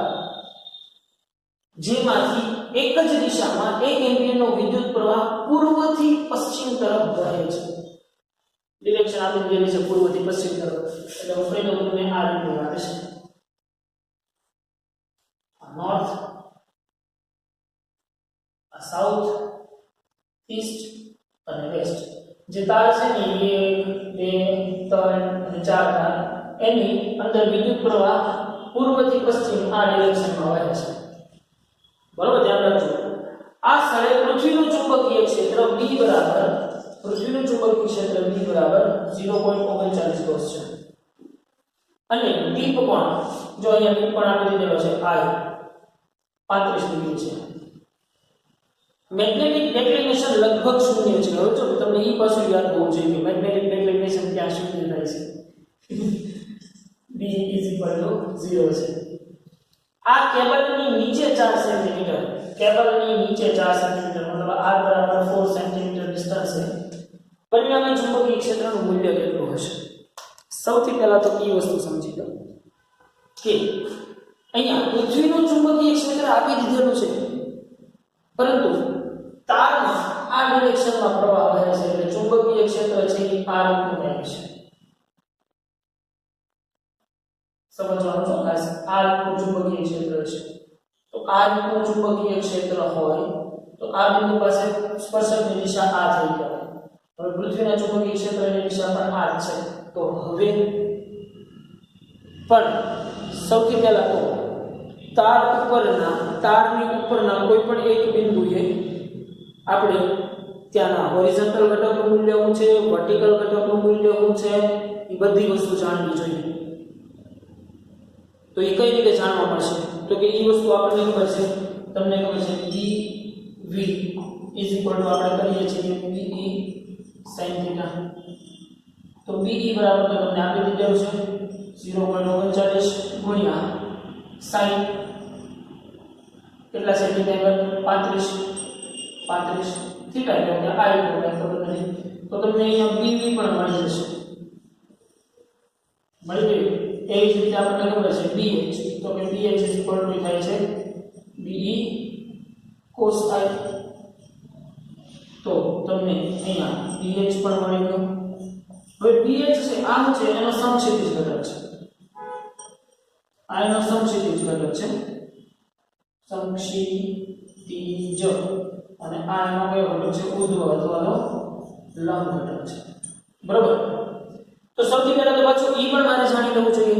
જેમાંથી એક જ દિશામાં 1 એમ્પિયરનો વિદ્યુત પ્રવાહ પૂર્વથી પશ્ચિમ તરફ વહે છે. ડિરેક્શન આપી દીધી છે પૂર્વથી પશ્ચિમ તરફ. એટલે હું પહેલો તમને આ રીતે આપીશ. નોર્થ, સાઉથ, ઈસ્ટ અને વેસ્ટ. જે તાર છે ને 1 2 3 અને 4 તાર એની અંદર વિદ્યુત પ્રવાહ પૂર્વથી પશ્ચિમ આ ડિરેક્શનમાં વહે છે. બરોબર, ધ્યાન રાખજો. આ સ્થળે પૃથ્વીનું ચુંબકીય ક્ષેત્ર B બરાબર 0.39 કોસ છે. અને દીપ કોણ જો અહીંયા દીપ કોણ આપી દીધેલો છે I 35 ડિગ્રી છે. મેગ્નેટિક ડિક્લિનેશન લગભગ શૂન્ય છે. હવે જો તમને એ પાછું યાદ હોવું જોઈએ કે મેગ્નેટિક ડિક્લિનેશન ક્યાં શૂન્ય થાય છે? B = 0 છે. આ કેબલની નીચે 4 સેન્ટીમીટર મતલબ r બરાબર 4 સેન્ટીમીટર ડિસ્ટન્સ છે. પરિણામી ચુંબકીય ક્ષેત્રનું મૂલ્ય કેટલું હશે? સૌથી પહેલા તો એ વસ્તુ સમજી લો કે અહીંયા પૃથ્વીનું ચુંબકીય ક્ષેત્ર આપી દીધેલું છે, પરંતુ તારમાં આ ડિરેક્શનમાં પ્રવાહ વહે છે એટલે ચુંબકીય ક્ષેત્ર છે એ આ રીતનું રહે છે. સમજવાનું છો ખાસ. આ રીતનું ચુંબકીય ક્ષેત્ર છે. તો આ રીતનું ચુંબકીય ક્ષેત્ર હોય તો આ બિંદુ પાસે સ્પર્શકની દિશા આ થઈ જાય. હવે પૃથ્વીના ચુંબકીય ક્ષેત્રની દિશા પણ આ જ છે. તો હવે પણ સૌથી પહેલા તો તારની ઉપરના કોઈ પણ એક બિંદુએ આપણે ત્યાંના હોરિઝોન્ટલ ઘટકનું મૂલ્ય શું છે, વર્ટિકલ ઘટકનું મૂલ્ય શું છે, એ બધી વસ્તુ જાણવી જોઈએ. તો એ કઈ રીતે જાણવા મળશે? તો કે એ વસ્તુ આપણને ખબર છે, તમને ખબર છે BV આપણે કરીએ છીએ BE sin θ. તો BE બરાબર તો તમને આપી દીધેલું છે 0.39 ગુણ્યા sin કેટલા સેન્ટીમીટર 35 થીટા એટલે કે આ એટલે ખબર નથી. તો તમને અહીંયા BV પણ મળી જશે, મળી ગયું. એવી જ રીતે આપણને ખબર છે BH, તો કે BH થાય છે BE cos I. તો તમને અહીંયા BH પણ મળી ગયું. હવે BH છે આ છે એનો સમક્ષિતિજ ઘટક છે, આ એનો સમક્ષિતિજ ઘટક છે, સમક્ષિતિજ, અને આ એનો કયો ઘટક છે, ઉર્ધ્વ અથવા તો લંબ ઘટક છે. બરોબર. તો સૌથી પહેલા તો પાછું એ પણ મારે જાણી લેવું જોઈએ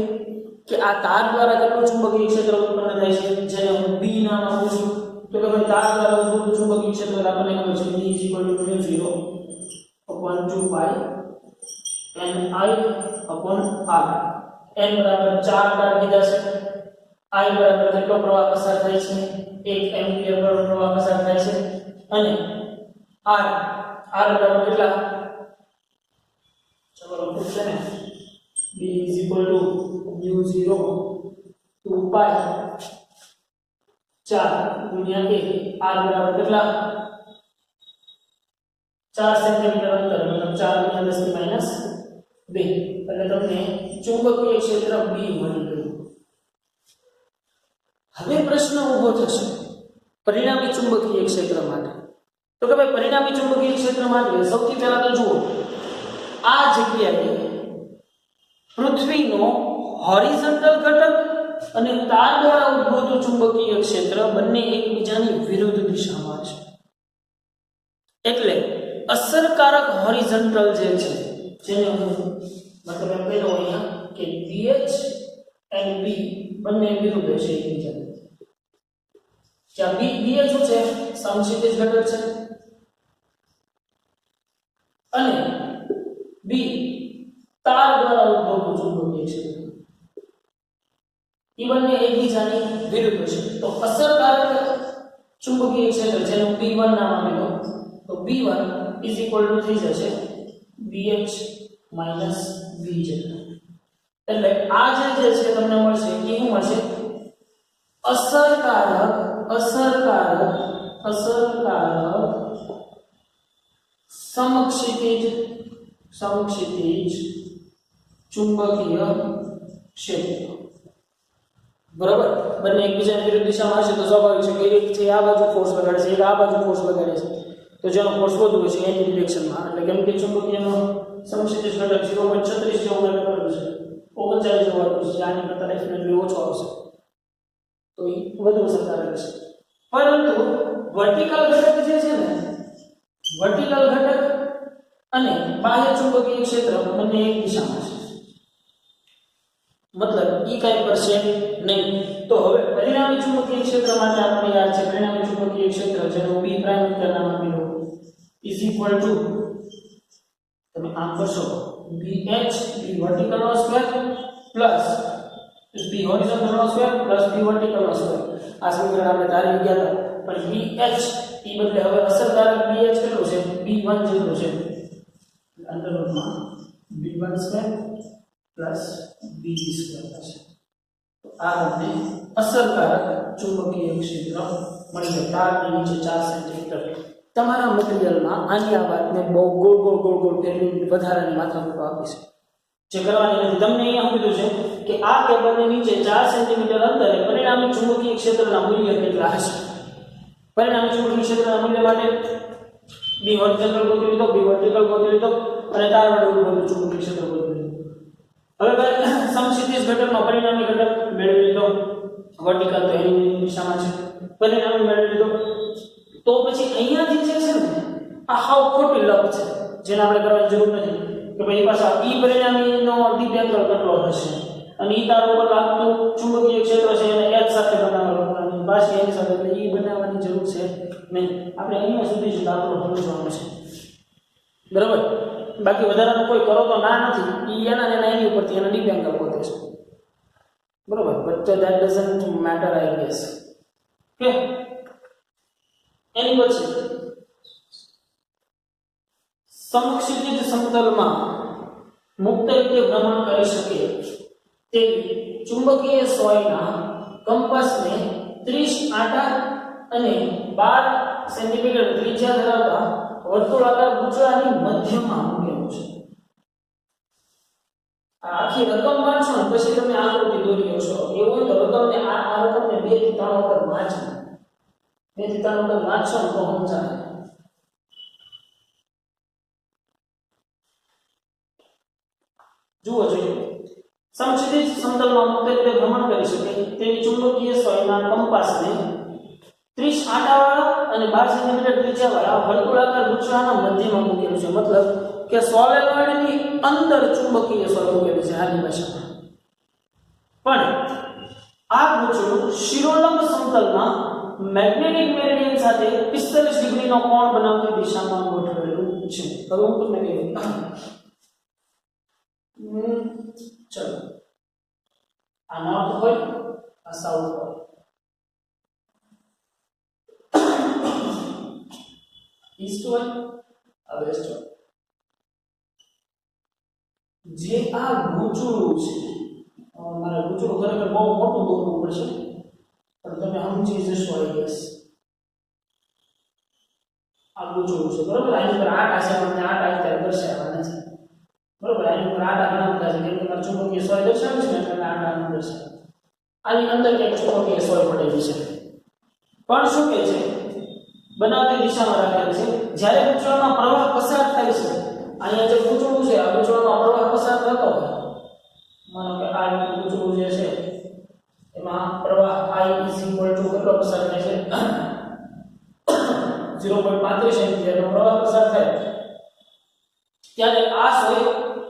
કે આ તાર દ્વારા કેટલું ચુંબકીય ક્ષેત્ર ઉત્પન્ન થાય છે, જેને હું B નામ આપું છું. તો કે ભાઈ તાર દ્વારા ઉત્પન્ન ચુંબકીય ક્ષેત્ર આપણને ખબર છે B = 0/2 π Ni/r. n બરાબર 4 તાર કીધા છે, I બરાબર કેટલો પ્રવાહ પસાર થાય છે, 1 એમ્પિયર પર પ્રવાહ પસાર થાય છે, અને r બરાબર કેટલા, ચલો લખું છે ને B = u0 2 π 4 ગુણ્યા 1, r બરાબર કેટલા 4 સેન્ટીમીટર અંતર, મતલબ 4 × 10⁻2, એટલે તમને ચુંબકીય ક્ષેત્ર B મળી ગયું. હવે પ્રશ્ન ઊભો થશે પરિણામી ચુંબકીય ક્ષેત્ર માટે. તો કે ભાઈ પરિણામી ચુંબકીય ક્ષેત્ર માટે સૌથી પહેલા તો જુઓ, આ જગ્યાએ પૃથ્વીનો હોરિઝોન્ટલ ઘટક અને તાર દ્વારા ઉદ્ભવતું ચુંબકીય ક્ષેત્ર બંને એકબીજાની વિરુદ્ધ દિશામાં છે. એટલે અસરકારક હોરિઝોન્ટલ જે છે, જેને હું મતલબ એમ કહી દઉં અહીંયા કે BH અને B બંને વિરુદ્ધ છે એકબીજાની. જ્યાં BH શું છે, સમક્ષિતિજ ઘટક છે, અને B તાર દ્વારા ઉદ્ભવતું ચુંબકીય ક્ષેત્ર, એ બંને એકબીજાની વિરુદ્ધ છે. તો અસરકારક ચુંબકીય ક્ષેત્ર જેને હું B1 નામ આપી દઉં, તો B1 = થઈ જશે BH - B જેટલું. એટલે આ જે છે તમને મળશે કે શું મળશે, અસરકારક સમક્ષિતિજ ચુંબકીય ક્ષેત્ર. બરાબર. બંને એકબીજાની વિરુદ્ધ દિશામાં હશે તો સ્વાભાવિક છે કે એક છે આ બાજુ ફોર્સ લગાડે છે, એક આ બાજુ ફોર્સ લગાડે છે, તો જેનો ફોર્સ વધુ હોય છે એની ડિરેક્શનમાં. એટલે કેમ કે ચુંબકીયનો સમક્ષિતિજ ઘટક 0.36 જેવું મેં કરેલું છે, 39 જેવું આવ્યું છે, આની કરતાં ડેફિનેટલી ઓછો આવશે, તો એ વધુ અસરકારક છે. પરંતુ વર્ટિકલ ઘટક જે છે ને, વર્ટિકલ ઘટક અને બાહ્ય ચુંબકીય ક્ષેત્ર બંને એક દિશામાં છે, મતલબ ઈ કાઈ કરશે નહીં. તો હવે પરિણામી ચુંબકીય ક્ષેત્ર માટે આપણે યાદ છે, પરિણામી ચુંબકીય ક્ષેત્ર જેને હું B' નામ આપી દઉં = તમે આમ કરશો BH B વર્ટિકલ નો સ્ક્વેર પ્લસ B હોરિઝોન્ટલ નો સ્ક્વેર પ્લસ B વર્ટિકલ નો સ્ક્વેર. આ સમીકરણ આપણે ધારી ગયા હતા, પણ BH ઈ બદલે હવે અસરકારક BH કેટલું છે, B1 જેટલું છે, અંડરરૂટમાં B1 square plus BB square થશે. તો આ તમને અસરકારક ચુંબકીય ક્ષેત્ર મળી ગયું. તારની નીચે 4 સેન્ટીમીટર. તમારા મટીરીયલમાં આની આ વાતને બહુ ગોળ ફેરવી વધારાની માત્રા મૂકવા આપી છે, જે કરવાની નથી. તમને અહીંયા શું કીધું છે કે આ કેબલની નીચે 4 સેન્ટીમીટર અંતરે પરિણામી ચુંબકીય ક્ષેત્રના મૂલ્ય કેટલા હશે. પરિણામી ચુંબકીય ક્ષેત્રના મૂલ્ય માટે B હોરિઝોન્ટલ ગોતી લીધો, B વર્ટિકલ ગોતી લીધો, અને તાર વડે ઉદ્ભવતું ચુંબકીય ક્ષેત્ર ગોતી લીધું. હવે સમક્ષિતિજ ઘટકનો પરિણામી ઘટક મેળવી લીધો, વર્ટિકલ તો એની દિશામાં છે, પરિણામી મેળવી લીધો. તો પછી અહીંયાથી જે છે ને આ હાવ ખોટી લપ છે, જેને આપણે કરવાની જરૂર નથી કે ભાઈ પાછા ઈ પરિણામીનો ડીપ એંગલ કેટલો હશે અને ઈ તાર ઉપર લાગતું ચુંબકીય ક્ષેત્ર છે એને H સાથે બનાવેલો અને પાછી એની સાથે એટલે ઈ બનાવવાની જરૂર છે નહીં. આપણે અહીંયા સુધી જ દાખલો સમજવાનો છે, બરાબર. બાકી વધારાનો કોઈ કરો તો ના નથી, ઈ એના એની ઉપરથી એના ડિપેન્ડ કરવો છે, બરાબર. But that doesn't matter I guess. Okay, એની પછી સમક્ષિતિજ સમતલમાં મુક્ત રીતે ભ્રમણ કરી શકે તેવી ચુંબકીય સોયના કંપાસને 30 આંટા અને 12 સેન્ટીમીટર ત્રિજ્યા ધરાવતા વર્તુળાકાર ગુંચળાની મધ્યમાં મૂકેલું છે. આ આખી રકમ વાંચો ને પછી તમે આકૃતિ દોરી શકો. એવું હોય તો રકમને આ રકમને 2 થી 3 વખત વાંચો, 2 થી 3 વખત વાંચો ને તો સમજાય. જુઓ જોઈએ, સમક્ષિતિજ સમતલમાં મુક્ત રીતે ભ્રમણ કરી શકે તેવી ચુંબકીય સોયના કંપાસને 30 આંટાવાળા અને 12 સેન્ટીમીટર ત્રિજ્યાવાળા વર્તુળાકાર ગુંચળાના મધ્યમાં મૂકેલું છે. મતલબ કે સોલેનોઇડની અંદર ચુંબકીય સોય મૂકેલી છે આની ભાષામાં. પણ આ ગુંચળું શિરોલંબ સમતલમાં મેગ્નેટિક મેરિડિયન સાથે 45 ડિગ્રીનો કોણ બનાવતી દિશામાં ગોઠવેલું છે. હવે હું તમને કહી ચલો, આ નોર્થ હોય, આ સાઉથ હોય. ઈસ્ટ હોય, આ વેસ્ટ હોય. જે આ ગૂંચળું છે, મારે ગૂંચળું ખરેખર બહુ મોટું દોરવું પડશે પણ તમે સમજી જશો આઈ ગેસ. આ ગૂંચળું છે, બરોબર. આની પર આટા છે પણ આટા અત્યારે દર્શાવવા નથી, બરોબર. આની ઉપર આટા ઘણા બધા છે, કેમ કે મારે ચુંબકીય સોય દર્શાવી છે એટલે આટા ન દર્શાવે. આની અંદર એક ચુંબકીય સોય પડેલી છે પણ શું કહે છે, બનાવતી દિશામાં રાખેલ છે. જ્યારે ગૂંચળામાં પ્રવાહ પસાર થાય છે, અહીંયા જે ગૂંચળું છે આ ગૂંચળામાં પ્રવાહ પસાર થતો હોય, માનો કે આ ગૂંચળું જે છે એમાં પ્રવાહ I કેટલો પસાર થાય છે 0.35 એમ્પિયરનો પ્રવાહ પસાર થાય, ત્યારે આ સોય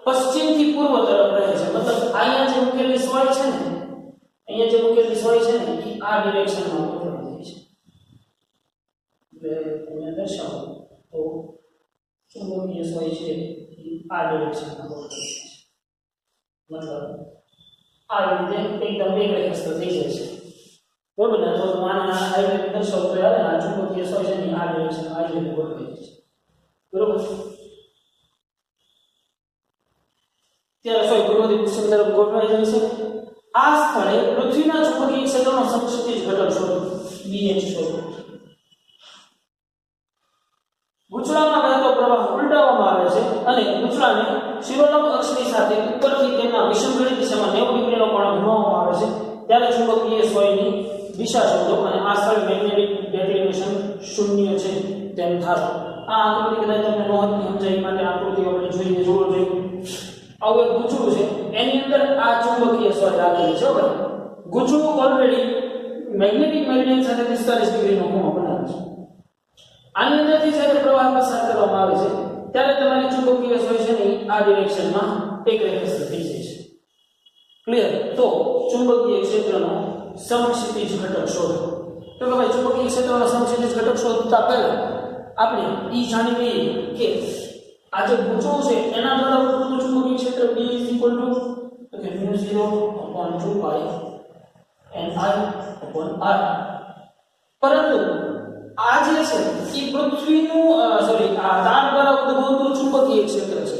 પશ્ચિમથી પૂર્વ તરફ રહે છે. મતલબ અહીંયા જે મૂકેલી સોય છે ને, અહીંયા જે મૂકેલી સોય છે ને એ આ ડિરેક્શનમાં ગોઠવાઈ જાય છે. એટલે દર્શાવો તો ચુંબકીય સોય છે એ આ ડિરેક્શનમાં ગોઠવાઈ જાય છે. મતલબ આ રીતે એકદમ બેગ્રસ્ત થઈ જાય છે, બરોબર ને. તો આના આ રીતે દર્શાવો તો યાદ આ ચુંબકીય સોય છે ને આ ડિરેક્શન આ રીતે ગોઠવાઈ જાય છે, બરોબર. ત્યારે સોય પૂર્વથી પશ્ચિમ તરફ ગોઠવાઈ જાય છે. આ સ્થળે પૃથ્વીના ચુંબકીય ક્ષેત્રનો સમક્ષિતિજ ઘટક શોધો, BH શોધો. ગૂંચળામાં વહેતો પ્રવાહ ઉલટાવવામાં આવે છે અને ગૂંચળાને શિરોલંબ અક્ષની સાથે ઉપરથી તેના વિષમઘડી દિશામાં 90 ડિગ્રીનો કોણ ઘુમાવવામાં આવે છે. ત્યારે ચુંબકીય સોયની દિશા શોધો અને આ સ્થળે મેગ્નેટિક ડિક્લિનેશન શૂન્ય છે તેમ ધારો. આ આકૃતિ કદાચ તમને ન હતી સમજાય માટે આકૃતિ આપણે જોઈએ જોવો જોઈએ. આવું એક ગૂંચળું છે, એની અંદર આ ચુંબકીય સોય રાખેલી છે. બરાબર, ગૂંચળું ઓલરેડી મેગ્નેટિક મેરિડિયન સાથે 45 ડિગ્રીનો ખૂણો બનાવે છે. આની અંદરથી જ્યારે પ્રવાહ પસાર કરવામાં આવે છે ત્યારે તમારી ચુંબકીય સોય છે ને આ ડિરેક્શનમાં એકરેખસ્થ થઈ જાય છે. ક્લિયર? તો ચુંબકીય ક્ષેત્રનો સમક્ષિતિજ ઘટક શોધો. તો કે ભાઈ ચુંબકીય ક્ષેત્રનો સમક્ષિતિજ ઘટક શોધતા પહેલા આપણે ઈ જાણી લઈએ કે આ જે ગૂંચળું છે એના દ્વારા ઉત્પન્ન ચુંબકીય ક્ષેત્ર B = μ0/2π NI/r. પરંતુ આ જે છે એ પૃથ્વીનું આ તાર દ્વારા ઉદ્ભવતું ચુંબકીય ક્ષેત્ર છે.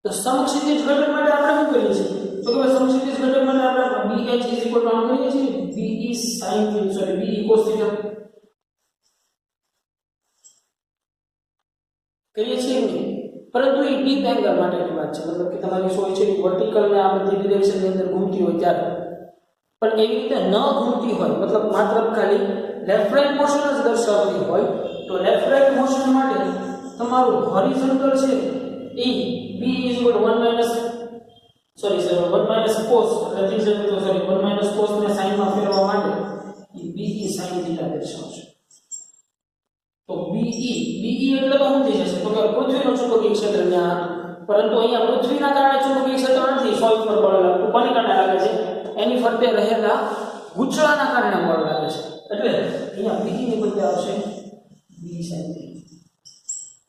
તો સમક્ષિતિજ ઘટક માટે આપણે શું કરીએ છીએ? તો કે સમક્ષિતિજ ઘટક માટે આપણે BH = આમ કરીએ છીએ BE cos θ કરીએ છીએ ને. પરંતુ એ ડીપ એંગલ માટેની વાત છે, મતલબ કે તમારી સોય છે વર્ટિકલ ને આ બધી ડિરેક્શનની અંદર ઘૂમતી હોય ત્યારે. પણ એવી રીતે ન ઘૂમતી હોય, મતલબ માત્ર ખાલી લેફ્ટ રાઈટ મોશન જ દર્શાવતી હોય, તો લેફ્ટ રાઈટ મોશન માટે તમારું હોરિઝોન્ટલ છે એ B = 1 cos ને sin માં ફેરવવા માટે એ BE sin θ દર્શાવશે. તો BE એટલે તો શું થઈ જશે? તો કે પૃથ્વીનું ચુંબકીય ક્ષેત્ર ત્યાં પરંતુ અહીંયા પૃથ્વીના કારણે ચુંબકીય ક્ષેત્ર નથી સોય પર બળ લાગતું. કોને કારણે લાગે છે? એની ફરતે રહેલા ગુચળાના કારણે બળ લાગે છે. એટલે અહીંયા બીજી ની બદલે આવશે b sin θ.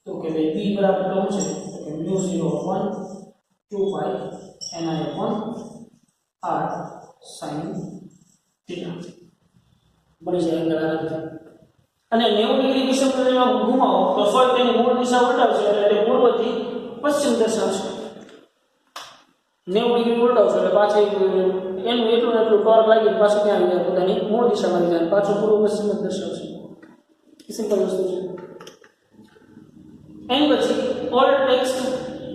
તો કે ભાઈ b બરાબર તો શું છે? તો કે μ0/2 pi ni upon r sin θ મળી જાય એંગલ આરામથી. અને 90 ડિગ્રી વિષુવવૃત્તમાં ઘુમાવો તો સોય તેની મૂળ દિશા ઉલટાવશે એટલે તે પૂર્વથી પશ્ચિમ દર્શાવશે. 90 ડિગ્રી ઉલટાવશો એટલે પાછળ એનું એટલું ટોર્ક લાગી પાછું ક્યાં આવી જાય? પોતાની મૂળ દિશામાં આવી જાય, પાછું પૂર્વ પશ્ચિમ જ દર્શાવશે. સિમ્પલ વસ્તુ છે. એન પછી ઓલ ટેક્સ્ટ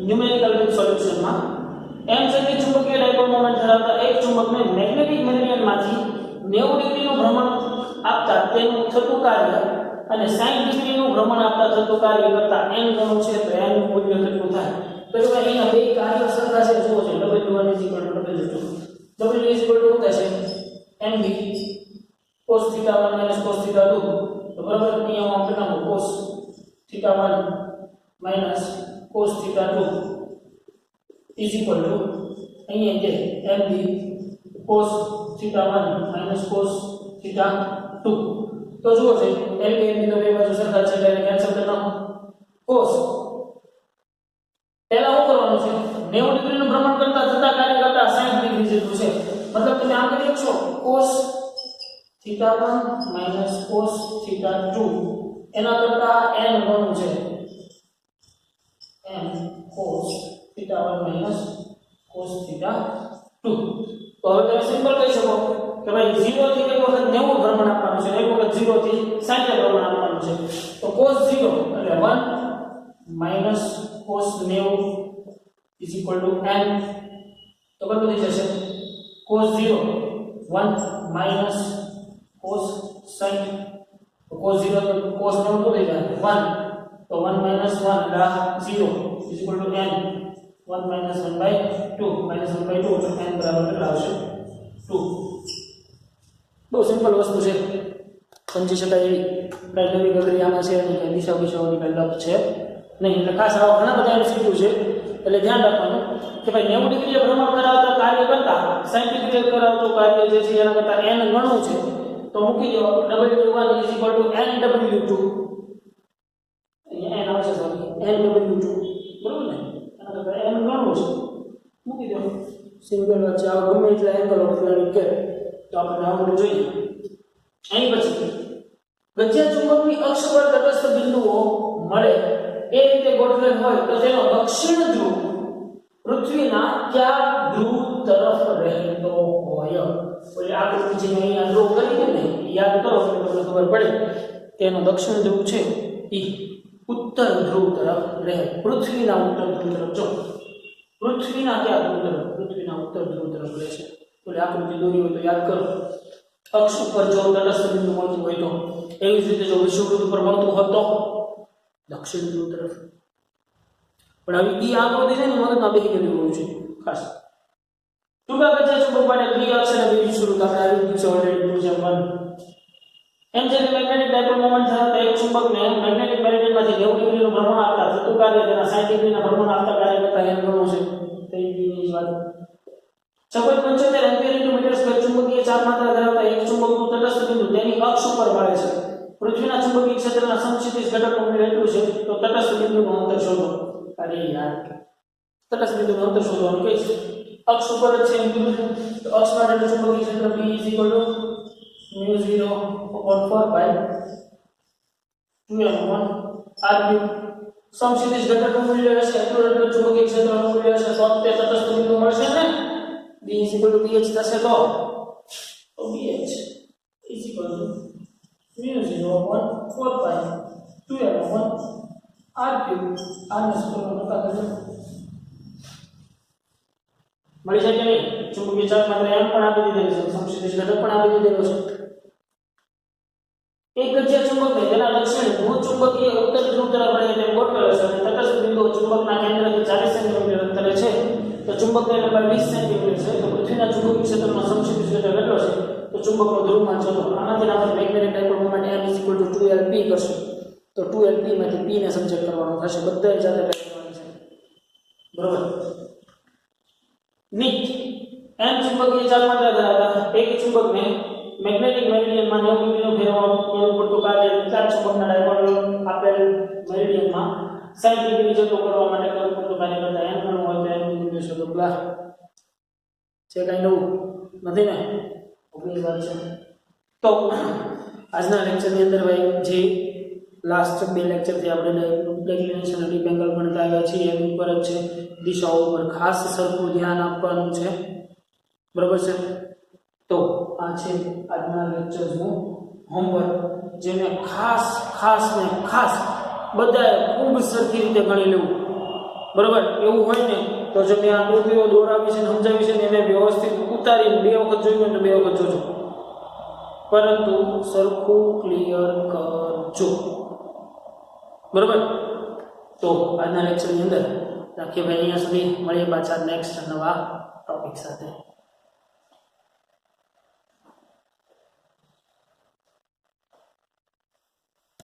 ન્યુમેરિકલ વિથ સોલ્યુશનમાં m જેટલી ચુંબકીય ડાયપોલ મોમેન્ટ ધરાવતા એક ચુંબકને મેગ્નેટિક મેરિડિયનમાંથી 90 ડિગ્રીનું ભ્રમણ આપતા તેનું થતું કાર્ય અને 60 ડિગ્રીનું ભ્રમણ આપતા થતું કાર્ય કરતા n ગણું છે તો n નું મૂલ્ય કેટલું થાય? તો કે અહીંયા બે કાર્યો સરખા છે. જુઓ છે w1 w2 w થશે mb cos θ1 cos θ2 તો બરાબર અહીંયા આપણે નાખો cos θ1 cos θ2 અહીંયા જે mb cos θ1 cos θ2 તો જુઓ છે mb તો બે બાજુ સરખા છે એટલે કેન્સલ કરી નાખો. cos પહેલા શું કરવાનું છે? 90 ડિગ્રીનું ભ્રમણ કરતા થતા કાર્ય કરતા 60 ડિગ્રી જેટલું છે. મતલબ તમે આમ કરી શકશો cos θ1 cos θ2 એના કરતા n ગણું છે n cos θ1 cos θ2. તો હવે તમે સિમ્પલ કહી શકો કે ભાઈ 0 થી એક વખત 90 ભ્રમણ આપવાનું છે, એક વખત 0 થી 60 ભ્રમણ આપવાનું છે. તો cos 0 એટલે 1 cos 90 n તો કેટલું થઈ જશે? cos 0 1 cos 60 તો cos 0 તો cos 90 તો થઈ જાય 1 તો 1 1 એટલે 0 n 1 - 1/2 -1/2 તો n બરાબર કેટલા આવશે? 2. બહુ સિમ્પલ વસ્તુ છે, સમજી શકાય એવી. કઈ નવી પ્રક્રિયામાં છે અને દિશા વિષયોની કઈ લપ છે નહીં. એટલે ખાસ આવા ઘણા બધા MCQ છે એટલે ધ્યાન રાખવાનું કે ભાઈ 90 ડિગ્રીએ ભ્રમણ કરાવતા કાર્ય કરતા 60 ડિગ્રીએ કરાવતું કાર્ય જે છે એના કરતા n ગણું છે તો મૂકી દો w1 nw2 અહીંયા n આવશે સોરી nw2 બરોબર ને? એના કરતા n ગણું છે મૂકી દો. સિંગલ વચ્ચે આવો ગમે એટલા એંગલ ઓફ કે તો આપણે આવડવું જોઈએ. અહીં પછી ગજ્યા ચુંબકની અક્ષ પર તટસ્થ બિંદુઓ મળે એ રીતે ગોઠવેલ હોય તો તેનો દક્ષિણ ધ્રુવ પૃથ્વીના કયા ધ્રુવ તરફ રહેતો હોય? એટલે આકૃતિ જે અહીંયા ડ્રો કરી છે ને યાદ કરો એટલે તમને ખબર પડે કે એનો દક્ષિણ ધ્રુવ છે એ ઉત્તર ધ્રુવ તરફ રહે. પૃથ્વીના ઉત્તર ધ્રુવ તરફ જો પૃથ્વીના કયા ધ્રુવ તરફ? પૃથ્વીના ઉત્તર ધ્રુવ તરફ રહે છે. એટલે આકૃતિ દોરી હોય તો યાદ કરો. અક્ષ ઉપર જો તટસ્થ બિંદુ મળતું હોય તો, એવી જ રીતે જો વિષુવવૃત્ત ઉપર મળતું હોય તો દક્ષિણ ધ્રુવ તરફ. પણ આવી આકૃતિ છે ને મગજમાં બેસી ગયેલી હોવી જોઈએ ખાસ. ટૂંકા ગજ્યા ચુંબક માટે બી અક્ષ અને બી વિષુવવૃત્ત આપણે આવી ગયું છે ઓલરેડી 2.1. એમ છે કે મેગ્નેટિક ડાયપોલ મોમેન્ટ ધરાવતા એક ચુંબકને મેગ્નેટિક મેરિડિયનમાંથી 90 ડિગ્રીનું ભ્રમણ આપતા થતું કાર્ય તેના 60 ડિગ્રીના ભ્રમણ આપતા કાર્ય કરતા n ગણું છે. તે બીજી જ વાત. 75 એમ્પિયર × મીટર સ્ક્વેર ચુંબકીય ચાર્જમાત્રા ધરાવતા એક ચુંબકનું તટસ્થ બિંદુ તેની અક્ષ ઉપર મળે છે. પૃથ્વીના ચુંબકીય ક્ષેત્રના સમક્ષિતિજ ઘટકનું મૂલ્ય એટલું છે તો તટસ્થ બિંદુનું અંતર શોધો. અરે યાર, તટસ્થ બિંદુનું અંતર શોધવાનું કઈ છે? અક્ષ ઉપર જ છે એમ કીધું છે. તો અક્ષ માટેનું ચુંબકીય ક્ષેત્ર B μ0/4 2m1 r3. સમક્ષિતિજ ઘટકનું મૂલ્ય હશે એટલું ચુંબકીય ક્ષેત્રનું મૂલ્ય હશે તો તે તટસ્થ બિંદુ મળશે ને. B BH થશે તો BH μ0/4 2m1 r3 આને સૂત્રનો પ્રકાર કરજો. મળી જાય કે નહીં? ચુંબકીય ચાર્જ માત્ર m પણ આપી દીધેલ છે, સમક્ષિતિજ ઘટક પણ આપી દીધેલો છે. એક ગજ્યા ચુંબકને તેના દક્ષિણ ભૂ ચુંબકીય ઉત્તર ધ્રુવ તરફ રહે તેમ ગોઠવેલો છે અને તટસ્થ બિંદુ ચુંબકના કેન્દ્રથી 40 સેન્ટીમીટર અંતરે છે. તો ચુંબકની લંબાઈ 20 સેન્ટીમીટર છે. તો પૃથ્વીના ચુંબકીય ક્ષેત્રનો સમક્ષિતિજ ઘટક કેટલો છે? તો ચુંબકનો ધ્રુવમાન શોધો. આમાંથી આપણે magnetic dipole moment m 2lp કરશું. તો 2lp માંથી p ને સબજેક્ટ કરવાનો થશે. બધાય જાતે કરવાની છે. બરોબર. નીટ એમ ચુંબકીય ચાલ માત્રા ધરાવતા એક ચુંબકને મેગ્નેટિક મેરિડિયનમાં 90 ડિગ્રીનો ફેરવવાનું પડતું કાર્ય ચાર ચુંબકના ડાયપોલ આપેલ મેરિડિયનમાં 60 ડિગ્રી જેટલું કરવા માટે કરવું પડતું કાર્ય કરતા એમ કરવું હોય તો એમ ડિગ્રી શોધો. બલા છે કઈ નવું નથી ને? ઓબ્વિયસ વાત છે. તો આજના લેક્ચરની અંદર ભાઈ જે લાસ્ટ બે લેક્ચરથી આપણે ડિક્લિનેશન અને ડીપ એંગલ ભણતા આવ્યા છીએ એની ઉપર જ છે, દિશાઓ ઉપર ખાસ સરખું ધ્યાન આપવાનું છે. બરોબર છે. તો આ છે આજના લેક્ચરનું હોમવર્ક, જેને ખાસ બધાએ ખૂબ સરખી રીતે ગણી લેવું. બરોબર. એવું હોય ને તો જો મેં આકૃતિઓ દોરાવી છે સમજાવી છે ને એને વ્યવસ્થિત ઉતારીને 2 વખત જોયું તો 2 વખત જોજો, પરંતુ સરખું ક્લિયર કરજો. બરોબર. તો આજના લેક્ચરની અંદર રાખીએ ભાઈ અહીંયા સુધી. મળીએ પાછા નેક્સ્ટ નવા ટોપિક સાથે.